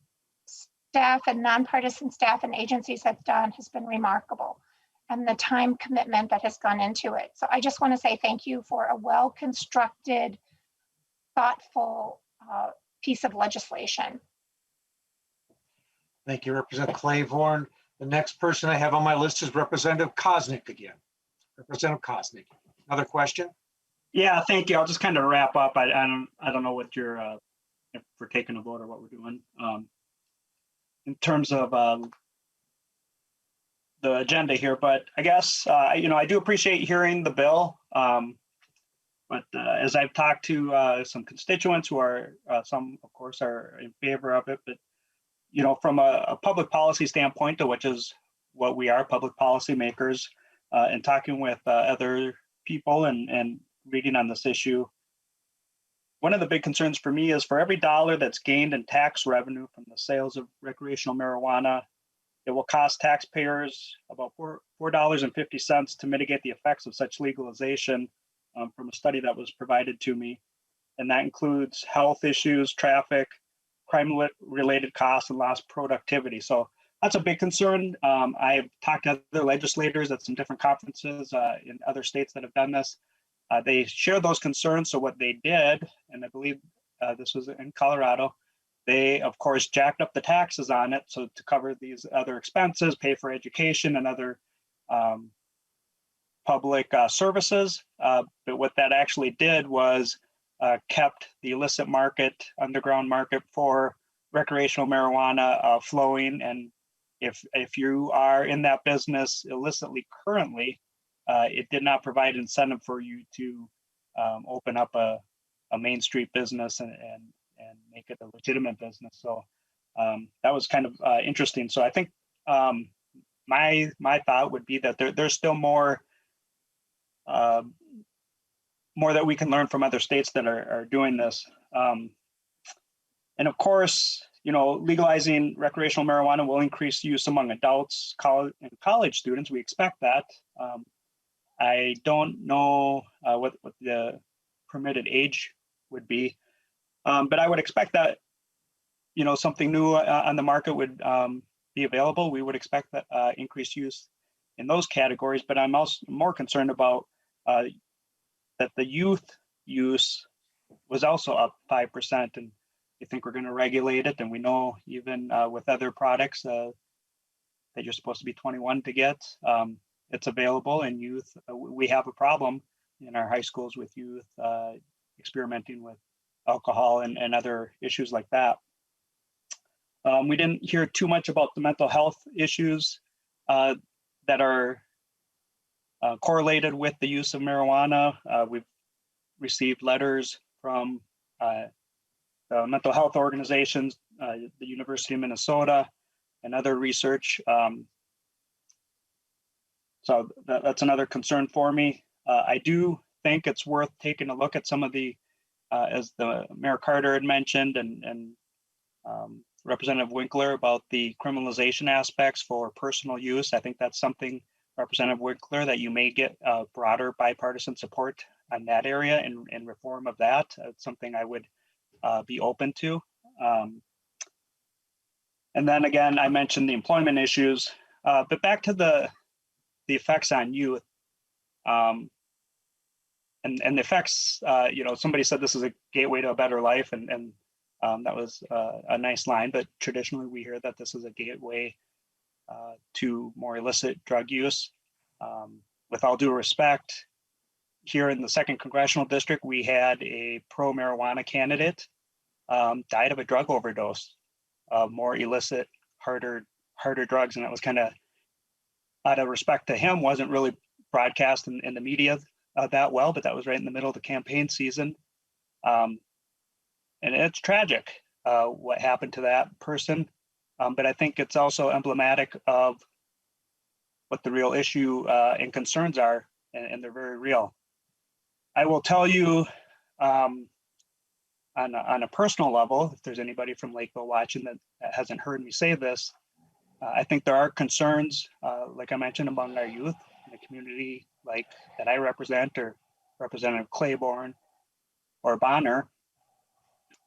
staff and nonpartisan staff and agencies have done has been remarkable, and the time commitment that has gone into it. So I just want to say thank you for a well-constructed, thoughtful piece of legislation. Thank you, Representative Claiborne. The next person I have on my list is Representative Koznick again. Representative Koznick, another question? Yeah, thank you. I'll just kind of wrap up. I don't know what you're, if we're taking a vote or what we're doing. In terms of the agenda here, but I guess, I do appreciate hearing the bill. But as I've talked to some constituents who are, some of course are in favor of it, but from a public policy standpoint, which is what we are, public policy makers, and talking with other people and reading on this issue, one of the big concerns for me is for every dollar that's gained in tax revenue from the sales of recreational marijuana, it will cost taxpayers about $4.50 to mitigate the effects of such legalization, from a study that was provided to me. And that includes health issues, traffic, crime-related costs, and lost productivity. So that's a big concern. I've talked to other legislators at some different conferences in other states that have done this. They share those concerns. So what they did, and I believe this was in Colorado, they, of course, jacked up the taxes on it. So to cover these other expenses, pay for education and other public services. But what that actually did was kept the illicit market, underground market for recreational marijuana flowing. And if you are in that business illicitly currently, it did not provide incentive for you to open up a Main Street business and make it a legitimate business. So that was kind of interesting. So I think my thought would be that there's still more more that we can learn from other states that are doing this. And of course, legalizing recreational marijuana will increase use among adults, college students. We expect that. I don't know what the permitted age would be, but I would expect that, something new on the market would be available. We would expect that increased use in those categories, but I'm also more concerned about that the youth use was also up 5%, and you think we're going to regulate it, and we know even with other products that you're supposed to be 21 to get, it's available in youth. We have a problem in our high schools with youth experimenting with alcohol and other issues like that. We didn't hear too much about the mental health issues that are correlated with the use of marijuana. We've received letters from the mental health organizations, the University of Minnesota, and other research. So that's another concern for me. I do think it's worth taking a look at some of the, as the Mayor Carter had mentioned, and Representative Winkler, about the criminalization aspects for personal use. I think that's something, Representative Winkler, that you may get broader bipartisan support on that area and reform of that. It's something I would be open to. And then again, I mentioned the employment issues, but back to the effects on youth. And the effects, somebody said this is a gateway to a better life, and that was a nice line, but traditionally we hear that this is a gateway to more illicit drug use. With all due respect, here in the 2nd Congressional District, we had a pro-marijuana candidate died of a drug overdose of more illicit, harder drugs, and that was kind of, out of respect to him, wasn't really broadcast in the media that well, but that was right in the middle of the campaign season. And it's tragic what happened to that person, but I think it's also emblematic of what the real issue and concerns are, and they're very real. I will tell you on a personal level, if there's anybody from Lakeville watching that hasn't heard me say this, I think there are concerns, like I mentioned, among our youth in the community like that I represent, or Representative Claiborne or Bonner.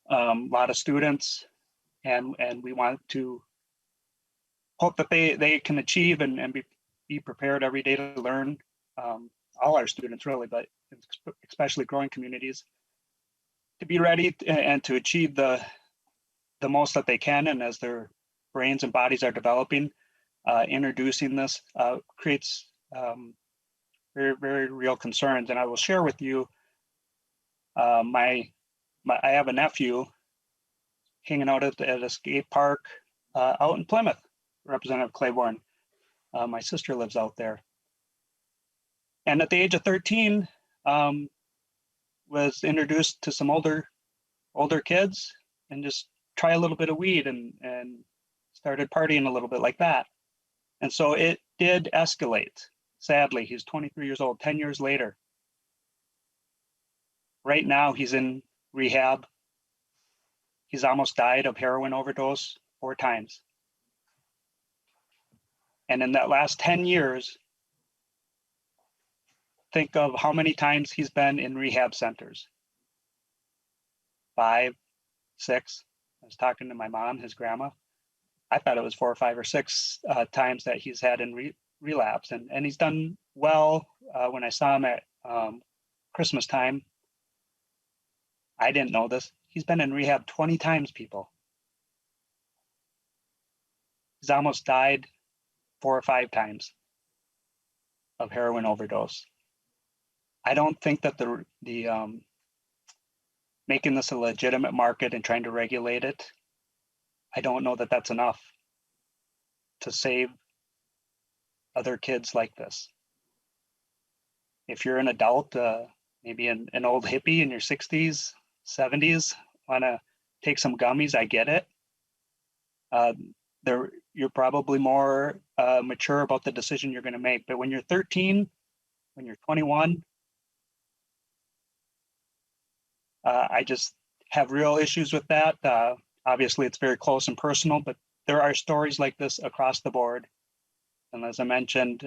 A lot of students, and we want to hope that they can achieve and be prepared every day to learn. All our students really, but especially growing communities, to be ready and to achieve the most that they can. And as their brains and bodies are developing, introducing this creates very, very real concerns. And I will share with you, I have a nephew hanging out at a skate park out in Plymouth, Representative Claiborne. My sister lives out there. And at the age of 13, was introduced to some older kids and just try a little bit of weed and started partying a little bit like that. And so it did escalate. Sadly, he's 23 years old, 10 years later. Right now, he's in rehab. He's almost died of heroin overdose 4 times. And in that last 10 years, think of how many times he's been in rehab centers. 5, 6. I was talking to my mom, his grandma. I thought it was 4 or 5 or 6 times that he's had in relapse. And he's done well. When I saw him at Christmas time, I didn't know this. He's been in rehab 20 times, people. He's almost died 4 or 5 times of heroin overdose. I don't think that the making this a legitimate market and trying to regulate it, I don't know that that's enough to save other kids like this. If you're an adult, maybe an old hippie in your 60s, 70s, want to take some gummies, I get it. You're probably more mature about the decision you're going to make. But when you're 13, when you're 21, I just have real issues with that. Obviously, it's very close and personal, but there are stories like this across the board. And as I mentioned,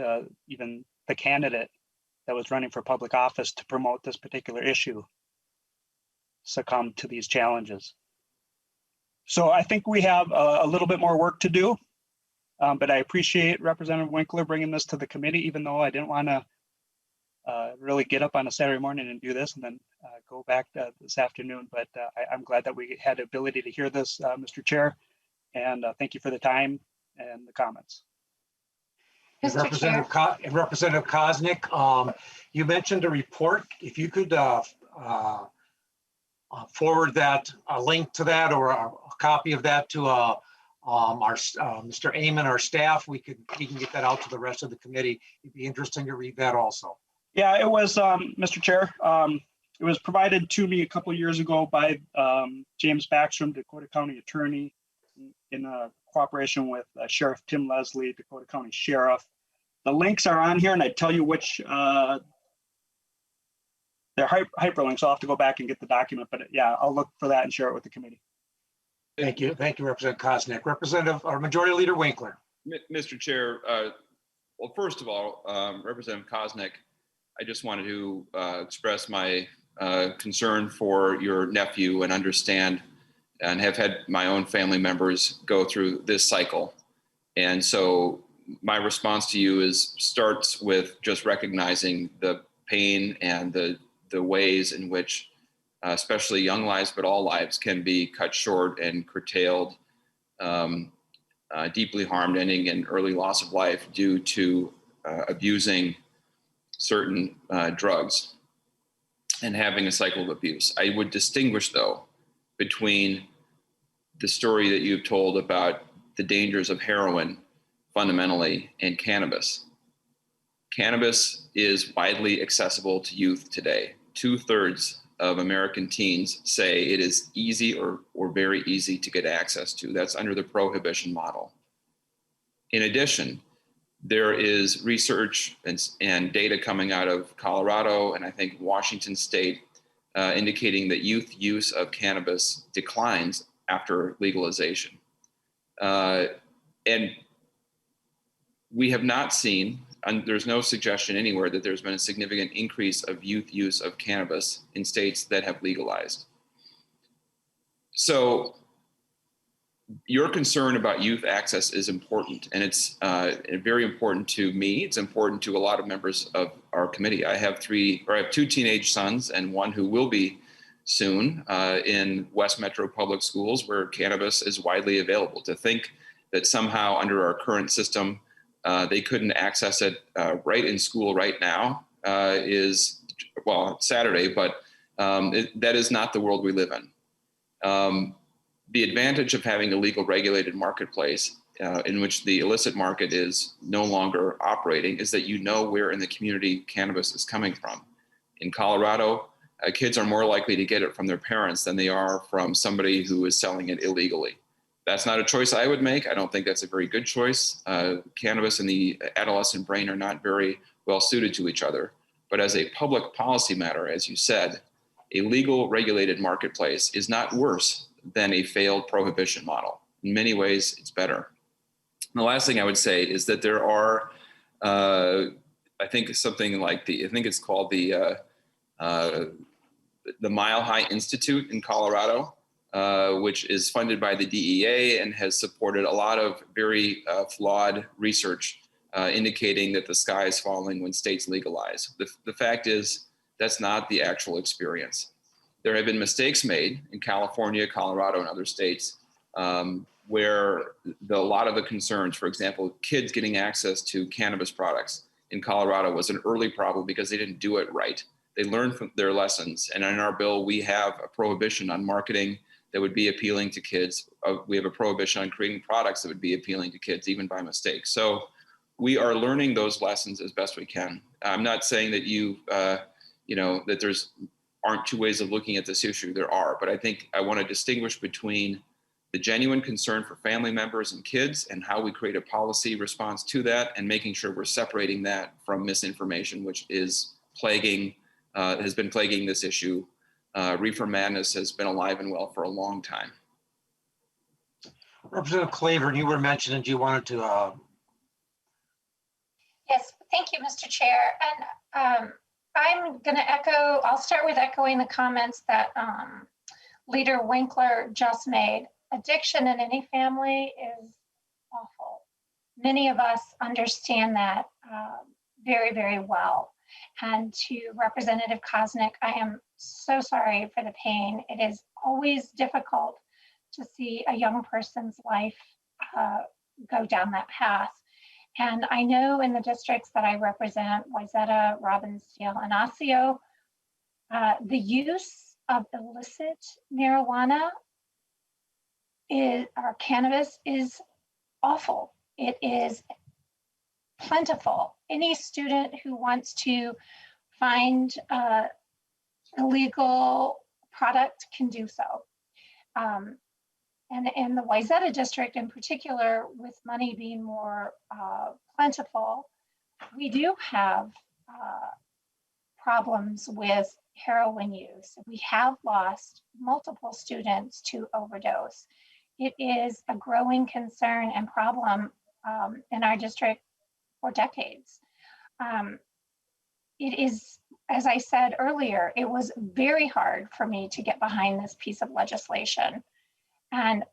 even the candidate that was running for public office to promote this particular issue succumbed to these challenges. So I think we have a little bit more work to do, but I appreciate Representative Winkler bringing this to the committee, even though I didn't want to really get up on a Saturday morning and do this and then go back this afternoon. But I'm glad that we had the ability to hear this, Mr. Chair, and thank you for the time and the comments. Representative Koznick, you mentioned a report. If you could forward that, a link to that or a copy of that to our Mr. Amon, our staff, we can get that out to the rest of the committee. It'd be interesting to read that also. Yeah, it was, Mr. Chair, it was provided to me a couple of years ago by James Backstrom, Dakota County Attorney, in cooperation with Sheriff Tim Leslie, Dakota County Sheriff. The links are on here, and I tell you which, they're hyperlinks. So I'll have to go back and get the document, but yeah, I'll look for that and share it with the committee. Thank you, Representative Koznick. Representative, or Majority Leader Winkler. Mr. Chair, well, first of all, Representative Koznick, I just wanted to express my concern for your nephew and understand and have had my own family members go through this cycle. And so my response to you starts with just recognizing the pain and the ways in which especially young lives, but all lives can be cut short and curtailed, deeply harmed, ending in early loss of life due to abusing certain drugs and having a cycle of abuse. I would distinguish, though, between the story that you've told about the dangers of heroin fundamentally and cannabis. Cannabis is widely accessible to youth today. 2/3 of American teens say it is easy or very easy to get access to. That's under the prohibition model. In addition, there is research and data coming out of Colorado and I think Washington State indicating that youth use of cannabis declines after legalization. And we have not seen, and there's no suggestion anywhere that there's been a significant increase of youth use of cannabis in states that have legalized. So your concern about youth access is important, and it's very important to me. It's important to a lot of members of our committee. I have two teenage sons and one who will be soon in West Metro Public Schools where cannabis is widely available. To think that somehow under our current system, they couldn't access it right in school right now is, well, Saturday, but that is not the world we live in. The advantage of having a legal regulated marketplace in which the illicit market is no longer operating is that you know where in the community cannabis is coming from. In Colorado, kids are more likely to get it from their parents than they are from somebody who is selling it illegally. That's not a choice I would make. I don't think that's a very good choice. Cannabis and the adolescent brain are not very well suited to each other. But as a public policy matter, as you said, a legal regulated marketplace is not worse than a failed prohibition model. In many ways, it's better. And the last thing I would say is that there are, I think something like I think it's called the Mile High Institute in Colorado, which is funded by the DEA and has supported a lot of very flawed research indicating that the sky is falling when states legalize. The fact is, that's not the actual experience. There have been mistakes made in California, Colorado, and other states where a lot of the concerns, for example, kids getting access to cannabis products in Colorado was an early problem because they didn't do it right. They learned from their lessons. And in our bill, we have a prohibition on marketing that would be appealing to kids. We have a prohibition on creating products that would be appealing to kids, even by mistake. So we are learning those lessons as best we can. I'm not saying that that there's aren't two ways of looking at this issue. There are, but I think I want to distinguish between the genuine concern for family members and kids and how we create a policy response to that and making sure we're separating that from misinformation, which is has been plaguing this issue reefer madness has been alive and well for a long time. Representative Claiborne, you were mentioning you wanted to, Yes, thank you, Mr. Chair. And I'm going to I'll start with echoing the comments that Leader Winkler just made. Addiction in any family is awful. Many of us understand that very, very well. And to Representative Koznick, I am so sorry for the pain. It is always difficult to see a young person's life go down that path. And I know in the districts that I represent, Wayzata, Robbinsdale, and Osseo, the use of illicit marijuana or cannabis is awful. It is plentiful. Any student who wants to find illegal product can do so. And in the Wayzata district in particular, with money being more plentiful, we do have problems with heroin use. We have lost multiple students to overdose. It is a growing concern and problem in our district for decades. It is, as I said earlier, it was very hard for me to get behind this piece of legislation. And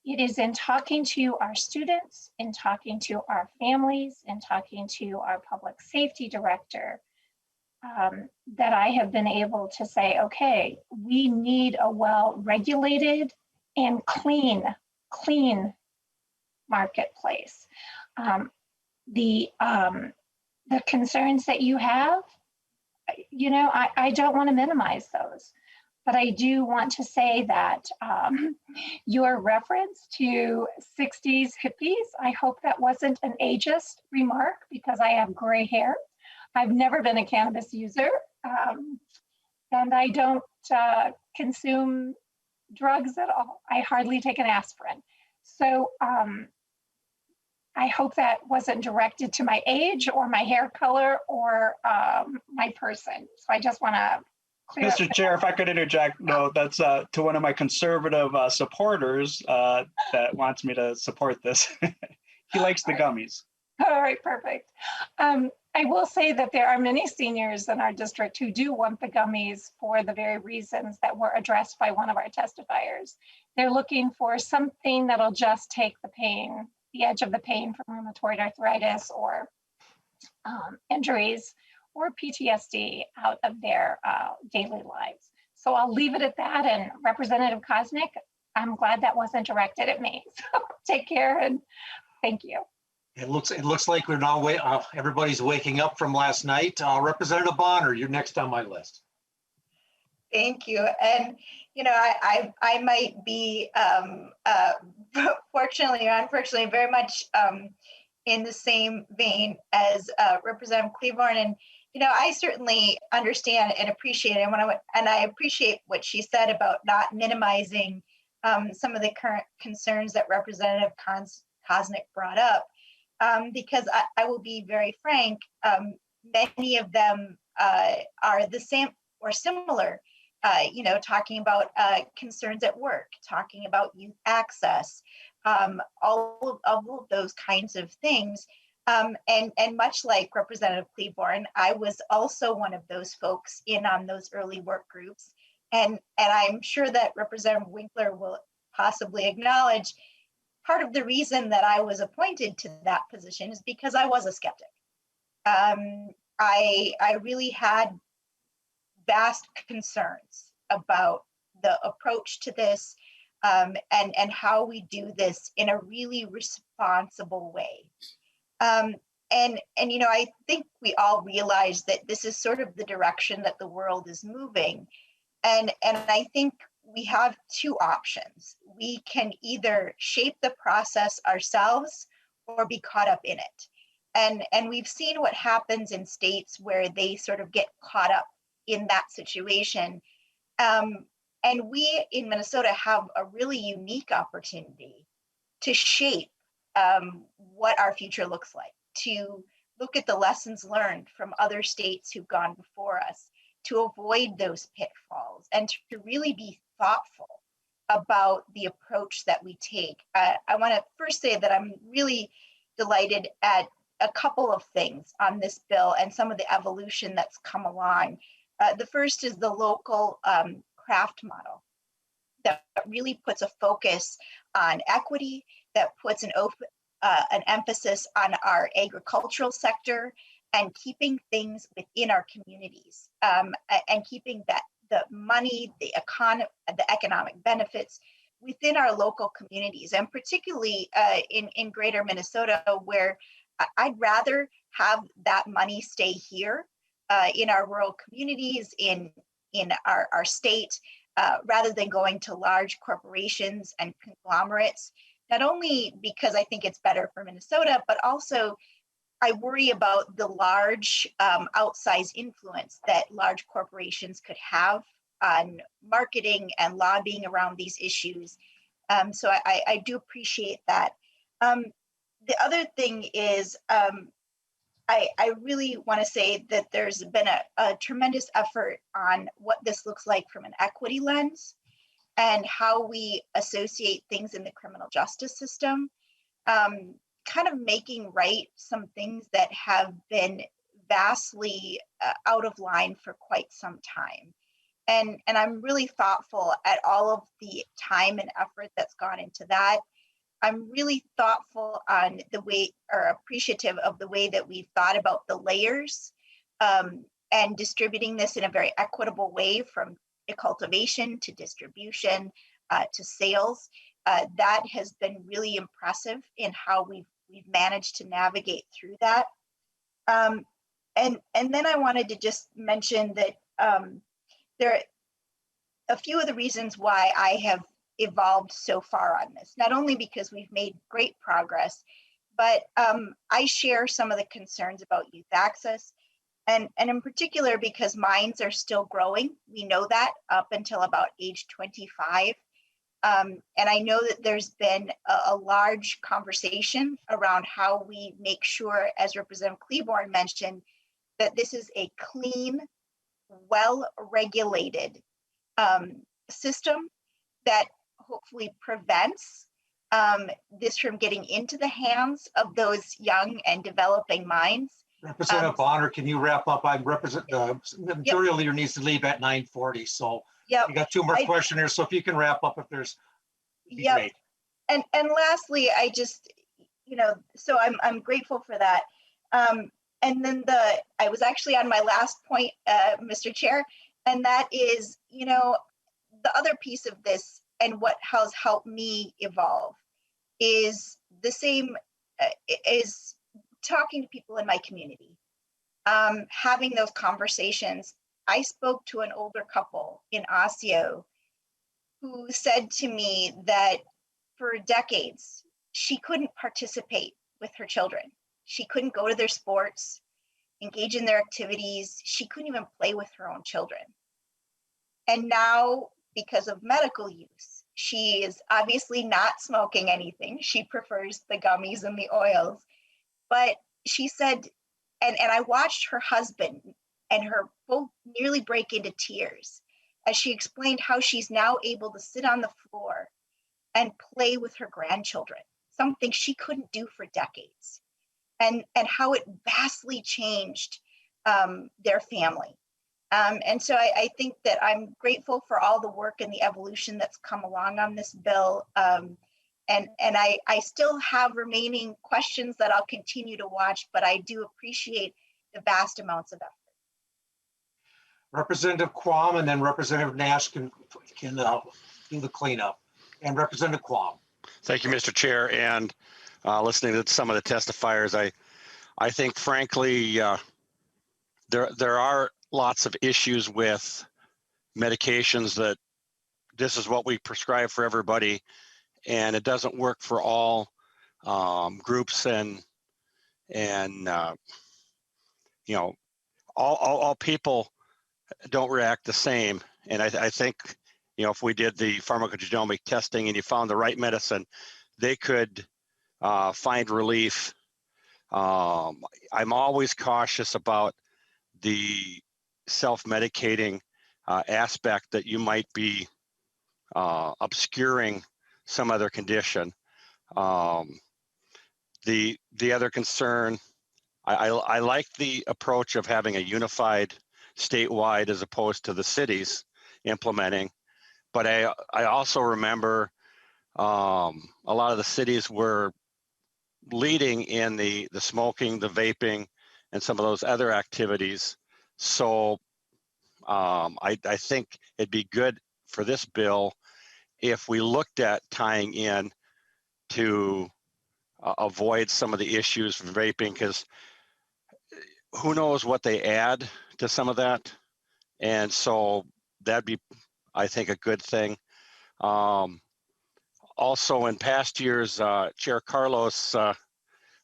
it is in talking to our students, in talking to our families, in talking to our public safety director, that I have been able to say, okay, we need a well-regulated and clean marketplace. The concerns that you have, you know, I don't want to minimize those. But I do want to say that your reference to 60s hippies, I hope that wasn't an ageist remark because I have gray hair. I've never been a cannabis user, and I don't consume drugs at all. I hardly take an aspirin. So I hope that wasn't directed to my age or my hair color or my person. So I just want to Mr. Chair, if I could interject, no, that's to one of my conservative supporters that wants me to support this. He likes the gummies. All right, perfect. I will say that there are many seniors in our district who do want the gummies for the very reasons that were addressed by one of our testifiers. They're looking for something that'll just take the pain, the edge of the pain from rheumatoid arthritis or injuries or PTSD out of their daily lives. So I'll leave it at that. And Representative Koznick, I'm glad that wasn't directed at me. So take care and thank you. it looks like we're now, everybody's waking up from last night. Representative Bonner, you're next on my list. Thank you. And, you know, I might be, fortunately or unfortunately, very much in the same vein as Representative Claiborne. And, you know, I certainly understand and appreciate it. And I appreciate what she said about not minimizing some of the current concerns that Representative Koznick brought up, because I will be very frank, many of them are the same or similar, you know, talking about concerns at work, talking about youth access, all of those kinds of things. And much like Representative Claiborne, I was also one of those folks in on those early work groups. And I'm sure that Representative Winkler will possibly acknowledge part of the reason that I was appointed to that position is because I was a skeptic. I really had vast concerns about the approach to this and how we do this in a really responsible way. And you know, I think we all realize that this is sort of the direction that the world is moving. And I think we have two options. We can either shape the process ourselves or be caught up in it. And we've seen what happens in states where they sort of get caught up in that situation. And we in Minnesota have a really unique opportunity to shape what our future looks like, to look at the lessons learned from other states who've gone before us, to avoid those pitfalls and to really be thoughtful about the approach that we take. I want to first say that I'm really delighted at a couple of things on this bill and some of the evolution that's come along. The first is the local craft model that really puts a focus on equity, that puts an emphasis on our agricultural sector and keeping things within our communities, and keeping that the money, the economic benefits within our local communities, and particularly in greater Minnesota, where I'd rather have that money stay here in our rural communities, in our state, rather than going to large corporations and conglomerates, not only because I think it's better for Minnesota, but also I worry about the large outsized influence that large corporations could have on marketing and lobbying around these issues. So I do appreciate that. The other thing is, I really want to say that there's been a tremendous effort on what this looks like from an equity lens and how we associate things in the criminal justice system, kind of making right some things that have been vastly out of line for quite some time. And I'm really thoughtful at all of the time and effort that's gone into that. I'm really thoughtful on the way, or appreciative of the way that we've thought about the layers and distributing this in a very equitable way, from cultivation to distribution to sales. That has been really impressive in how we've managed to navigate through that. And then I wanted to just mention that there are a few of the reasons why I have evolved so far on this, not only because we've made great progress, but I share some of the concerns about youth access, and in particular because minds are still growing. We know that up until about age 25. And I know that there's been a large conversation around how we make sure, as Representative Cleburne mentioned, that this is a clean, well-regulated system that hopefully prevents this from getting into the hands of those young and developing minds. Representative Bonner, can you wrap up? I'm the majority leader needs to leave at 9:40, so we got two more questionnaires. So if you can wrap up, if there's, be great. And lastly, I just, so I'm grateful for that. And then I was actually on my last point, Mr. Chair, and that is, the other piece of this and what has helped me evolve is the same, is talking to people in my community, having those conversations. I spoke to an older couple in Osseo who said to me that for decades, she couldn't participate with her children. She couldn't go to their sports, engage in their activities. She couldn't even play with her own children. And now, because of medical use, she is obviously not smoking anything. She prefers the gummies and the oils. But she said, and I watched her husband and her both nearly break into tears as she explained how she's now able to sit on the floor and play with her grandchildren, something she couldn't do for decades, and how it vastly changed their family. And so I think that I'm grateful for all the work and the evolution that's come along on this bill. And I still have remaining questions that I'll continue to watch, but I do appreciate the vast amounts of effort. Representative Quam, and then Representative Nash can do the cleanup. And Representative Quam. Thank you, Mr. Chair. And listening to some of the testifiers, I think, frankly, there are lots of issues with medications that this is what we prescribe for everybody, and it doesn't work for all groups, and all people don't react the same. And I think, if we did the pharmacogenomic testing and you found the right medicine, they could find relief. I'm always cautious about the self-medicating aspect that you might be obscuring some other condition. The other concern, I like the approach of having a unified statewide as opposed to the cities implementing, but I also remember a lot of the cities were leading in the smoking, the vaping, and some of those other activities. So I think it'd be good for this bill if we looked at tying in to avoid some of the issues from vaping, because who knows what they add to some of that. And so that'd be, I think, a good thing. Also, in past years, Chair Carlos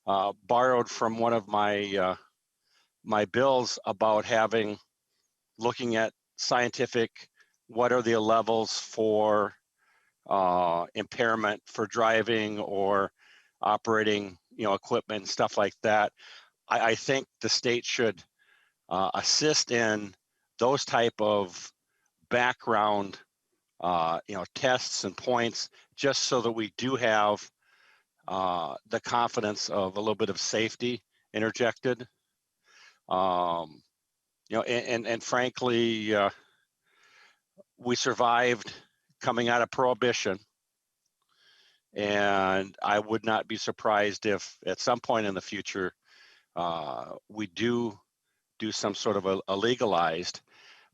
borrowed from one of my my bills about looking at scientific, what are the levels for impairment for driving or operating, equipment, stuff like that. I think the state should assist in those type of background, tests and points, just so that we do have the confidence of a little bit of safety interjected. And frankly, we survived coming out of Prohibition. And I would not be surprised if at some point in the future, we do some sort of a legalized,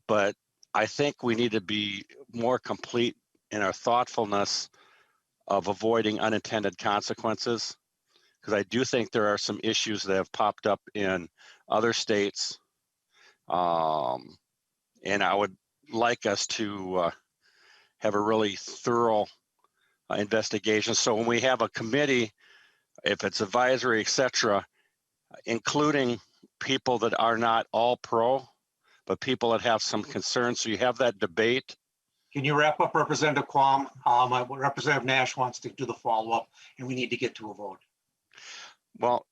but I think we need to be more complete in our thoughtfulness of avoiding unintended consequences, because I do think there are some issues that have popped up in other states. And I would like us to have a really thorough investigation. So when we have a committee, if it's advisory, et cetera, including people that are not all pro, but people that have some concerns, so you have that debate. Can you wrap up, Representative Quam? Representative Nash wants to do the follow-up, and we need to get to a vote. Well,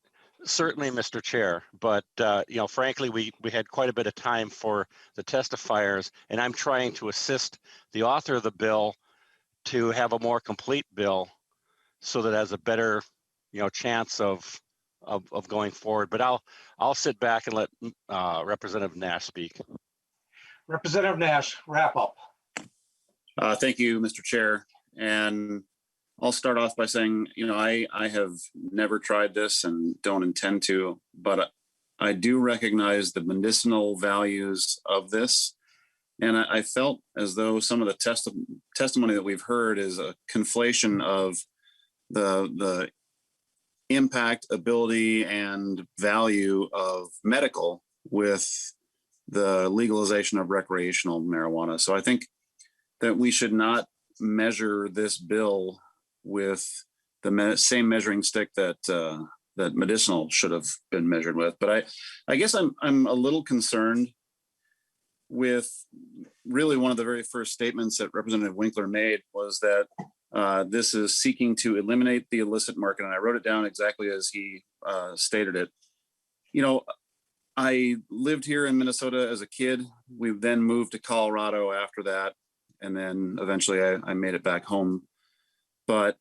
certainly, Mr. Chair, but frankly, we had quite a bit of time for the testifiers, and I'm trying to assist the author of the bill to have a more complete bill, so that has a better, chance of going forward. But I'll sit back and let Representative Nash speak. Representative Nash, wrap up. Thank you, Mr. Chair. And I'll start off by saying, I have never tried this and don't intend to, but I do recognize the medicinal values of this. And I felt as though some of the testimony that we've heard is a conflation of the impact, ability, and value of medical with the legalization of recreational marijuana. So I think that we should not measure this bill with the same measuring stick that that medicinal should have been measured with. But I guess I'm a little concerned with really one of the very first statements that Representative Winkler made was that this is seeking to eliminate the illicit market. And I wrote it down exactly as he stated it. I lived here in Minnesota as a kid. We then moved to Colorado after that. And then eventually I made it back home. But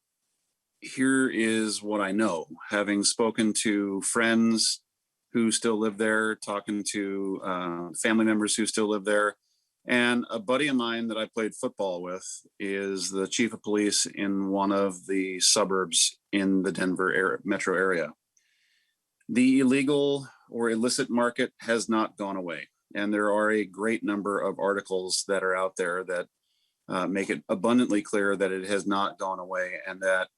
here is what I know, having spoken to friends who still live there, talking to family members who still live there. And a buddy of mine that I played football with is the chief of police in one of the suburbs in the Denver metro area. The illegal or illicit market has not gone away. And there are a great number of articles that are out there that make it abundantly clear that it has not gone away, and that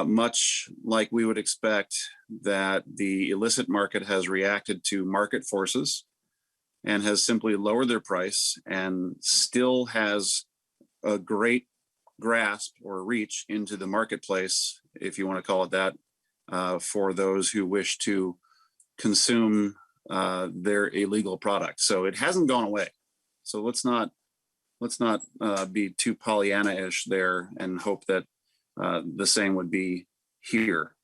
much like we would expect, that the illicit market has reacted to market forces and has simply lowered their price and still has a great grasp or reach into the marketplace, if you want to call it that, for those who wish to consume their illegal product. So it hasn't gone away. So let's not be too Pollyanna-ish there and hope that the same would be here.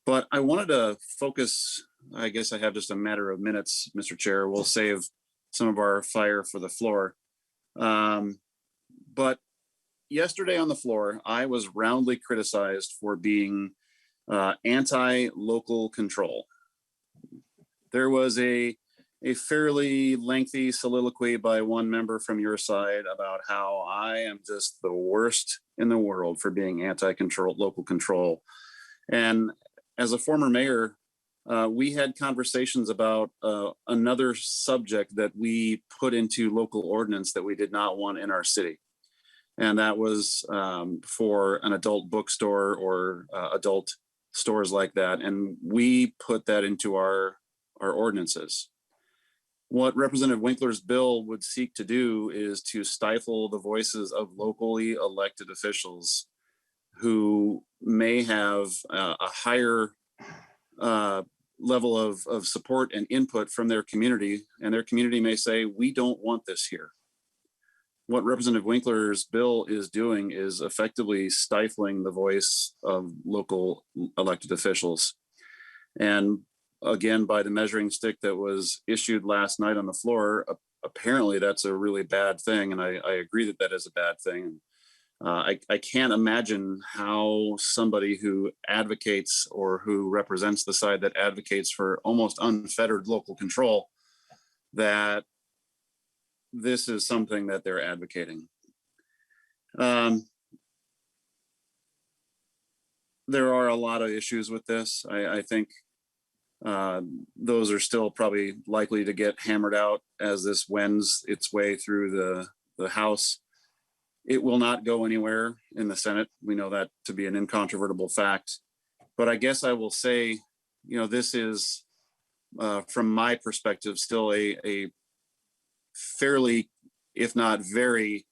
But I wanted to focus, I guess I have just a matter of minutes, Mr. Chair. We'll save some of our fire for the floor. But yesterday on the floor, I was roundly criticized for being anti-local control. There was a fairly lengthy soliloquy by one member from your side about how I am just the worst in the world for being anti-control, local control. And as a former mayor, we had conversations about another subject that we put into local ordinance that we did not want in our city. And that was for an adult bookstore or adult stores like that. And we put that into our ordinances. What Representative Winkler's bill would seek to do is to stifle the voices of locally elected officials who may have a higher level of support and input from their community, and their community may say, we don't want this here. What Representative Winkler's bill is doing is effectively stifling the voice of local elected officials. And again, by the measuring stick that was issued last night on the floor, apparently that's a really bad thing. And I agree that that is a bad thing. I can't imagine how somebody who advocates or who represents the side that advocates for almost unfettered local control, that this is something that they're advocating. There are a lot of issues with this. I think those are still probably likely to get hammered out as this wends its way through the House. It will not go anywhere in the Senate. We know that to be an incontrovertible fact. But I guess I will say, this is, from my perspective, still a fairly, if not very,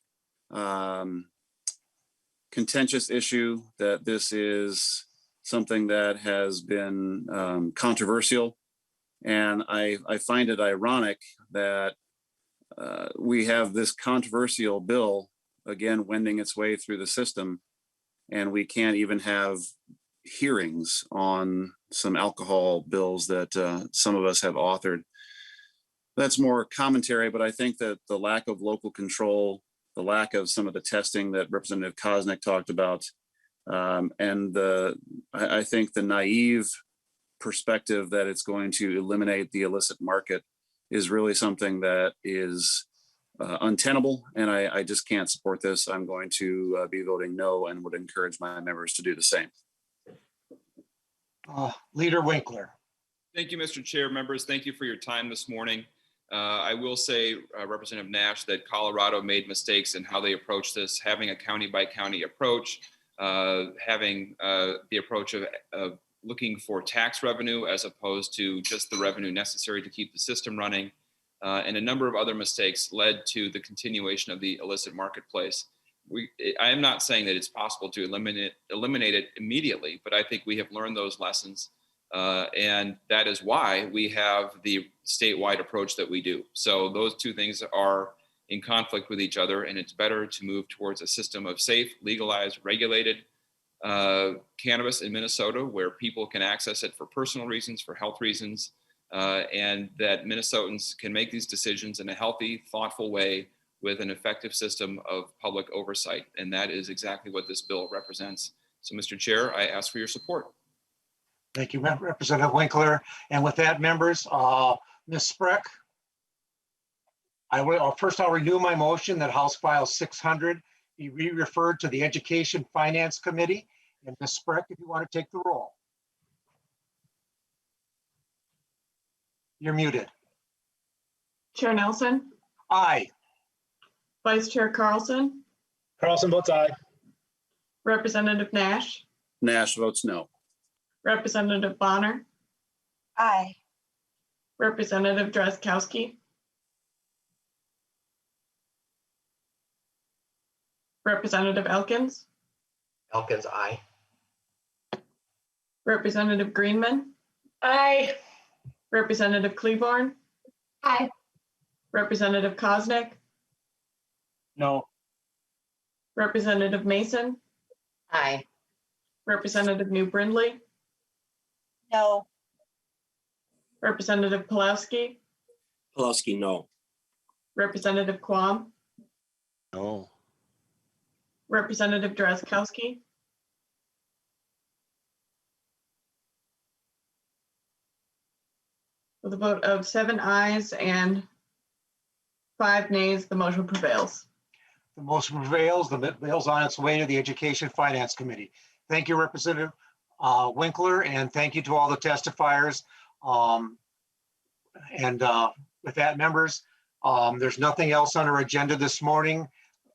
contentious issue, that this is something that has been controversial. And I find it ironic that we have this controversial bill, again, wending its way through the system, and we can't even have hearings on some alcohol bills that some of us have authored. That's more commentary, but I think that the lack of local control, the lack of some of the testing that Representative Koznick talked about, and I think the naive perspective that it's going to eliminate the illicit market is really something that is untenable, and I just can't support this. I'm going to be voting no and would encourage my members to do the same. Leader Winkler. Thank you, Mr. Chair. Members, thank you for your time this morning. I will say, Representative Nash, that Colorado made mistakes in how they approached this, having a county by county approach, having the approach of looking for tax revenue as opposed to just the revenue necessary to keep the system running. And a number of other mistakes led to the continuation of the illicit marketplace. I am not saying that it's possible to eliminate it immediately, but I think we have learned those lessons. And that is why we have the statewide approach that we do. So those two things are in conflict with each other, and it's better to move towards a system of safe, legalized, regulated cannabis in Minnesota, where people can access it for personal reasons, for health reasons, and that Minnesotans can make these decisions in a healthy, thoughtful way with an effective system of public oversight. And that is exactly what this bill represents. So, Mr. Chair, I ask for your support. Thank you, Representative Winkler. And with that, members, Ms. Spreck, I'll renew my motion that House File 600 be re-referred to the Education Finance Committee. And Ms. Spreck, if you want to take the roll. You're muted. Chair Nelson, Aye. Vice Chair Carlson, Carlson votes aye. Representative Nash, Nash votes no. Representative Bonner, Aye. Representative Drazkowski, Representative Elkins, Elkins, aye. Representative Greenman, Aye. Representative Cleaborn, Aye. Representative Koznick, No. Representative Mason, Aye. Representative New Brindley, No. Representative Pulowski, Pulaski, no. Representative Quam, No. Representative Drazkowski, with a vote of 7 ayes and 5 nays, the motion prevails. The motion prevails. The bill's on its way to the Education Finance Committee. Thank you, Representative Winkler, and thank you to all the testifiers. With that, members, there's nothing else on our agenda this morning.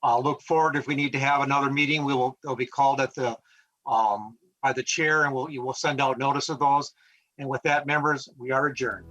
I'll look forward if we need to have another meeting. They'll be called at the by the chair, and you will send out notice of those. And with that, members, we are adjourned.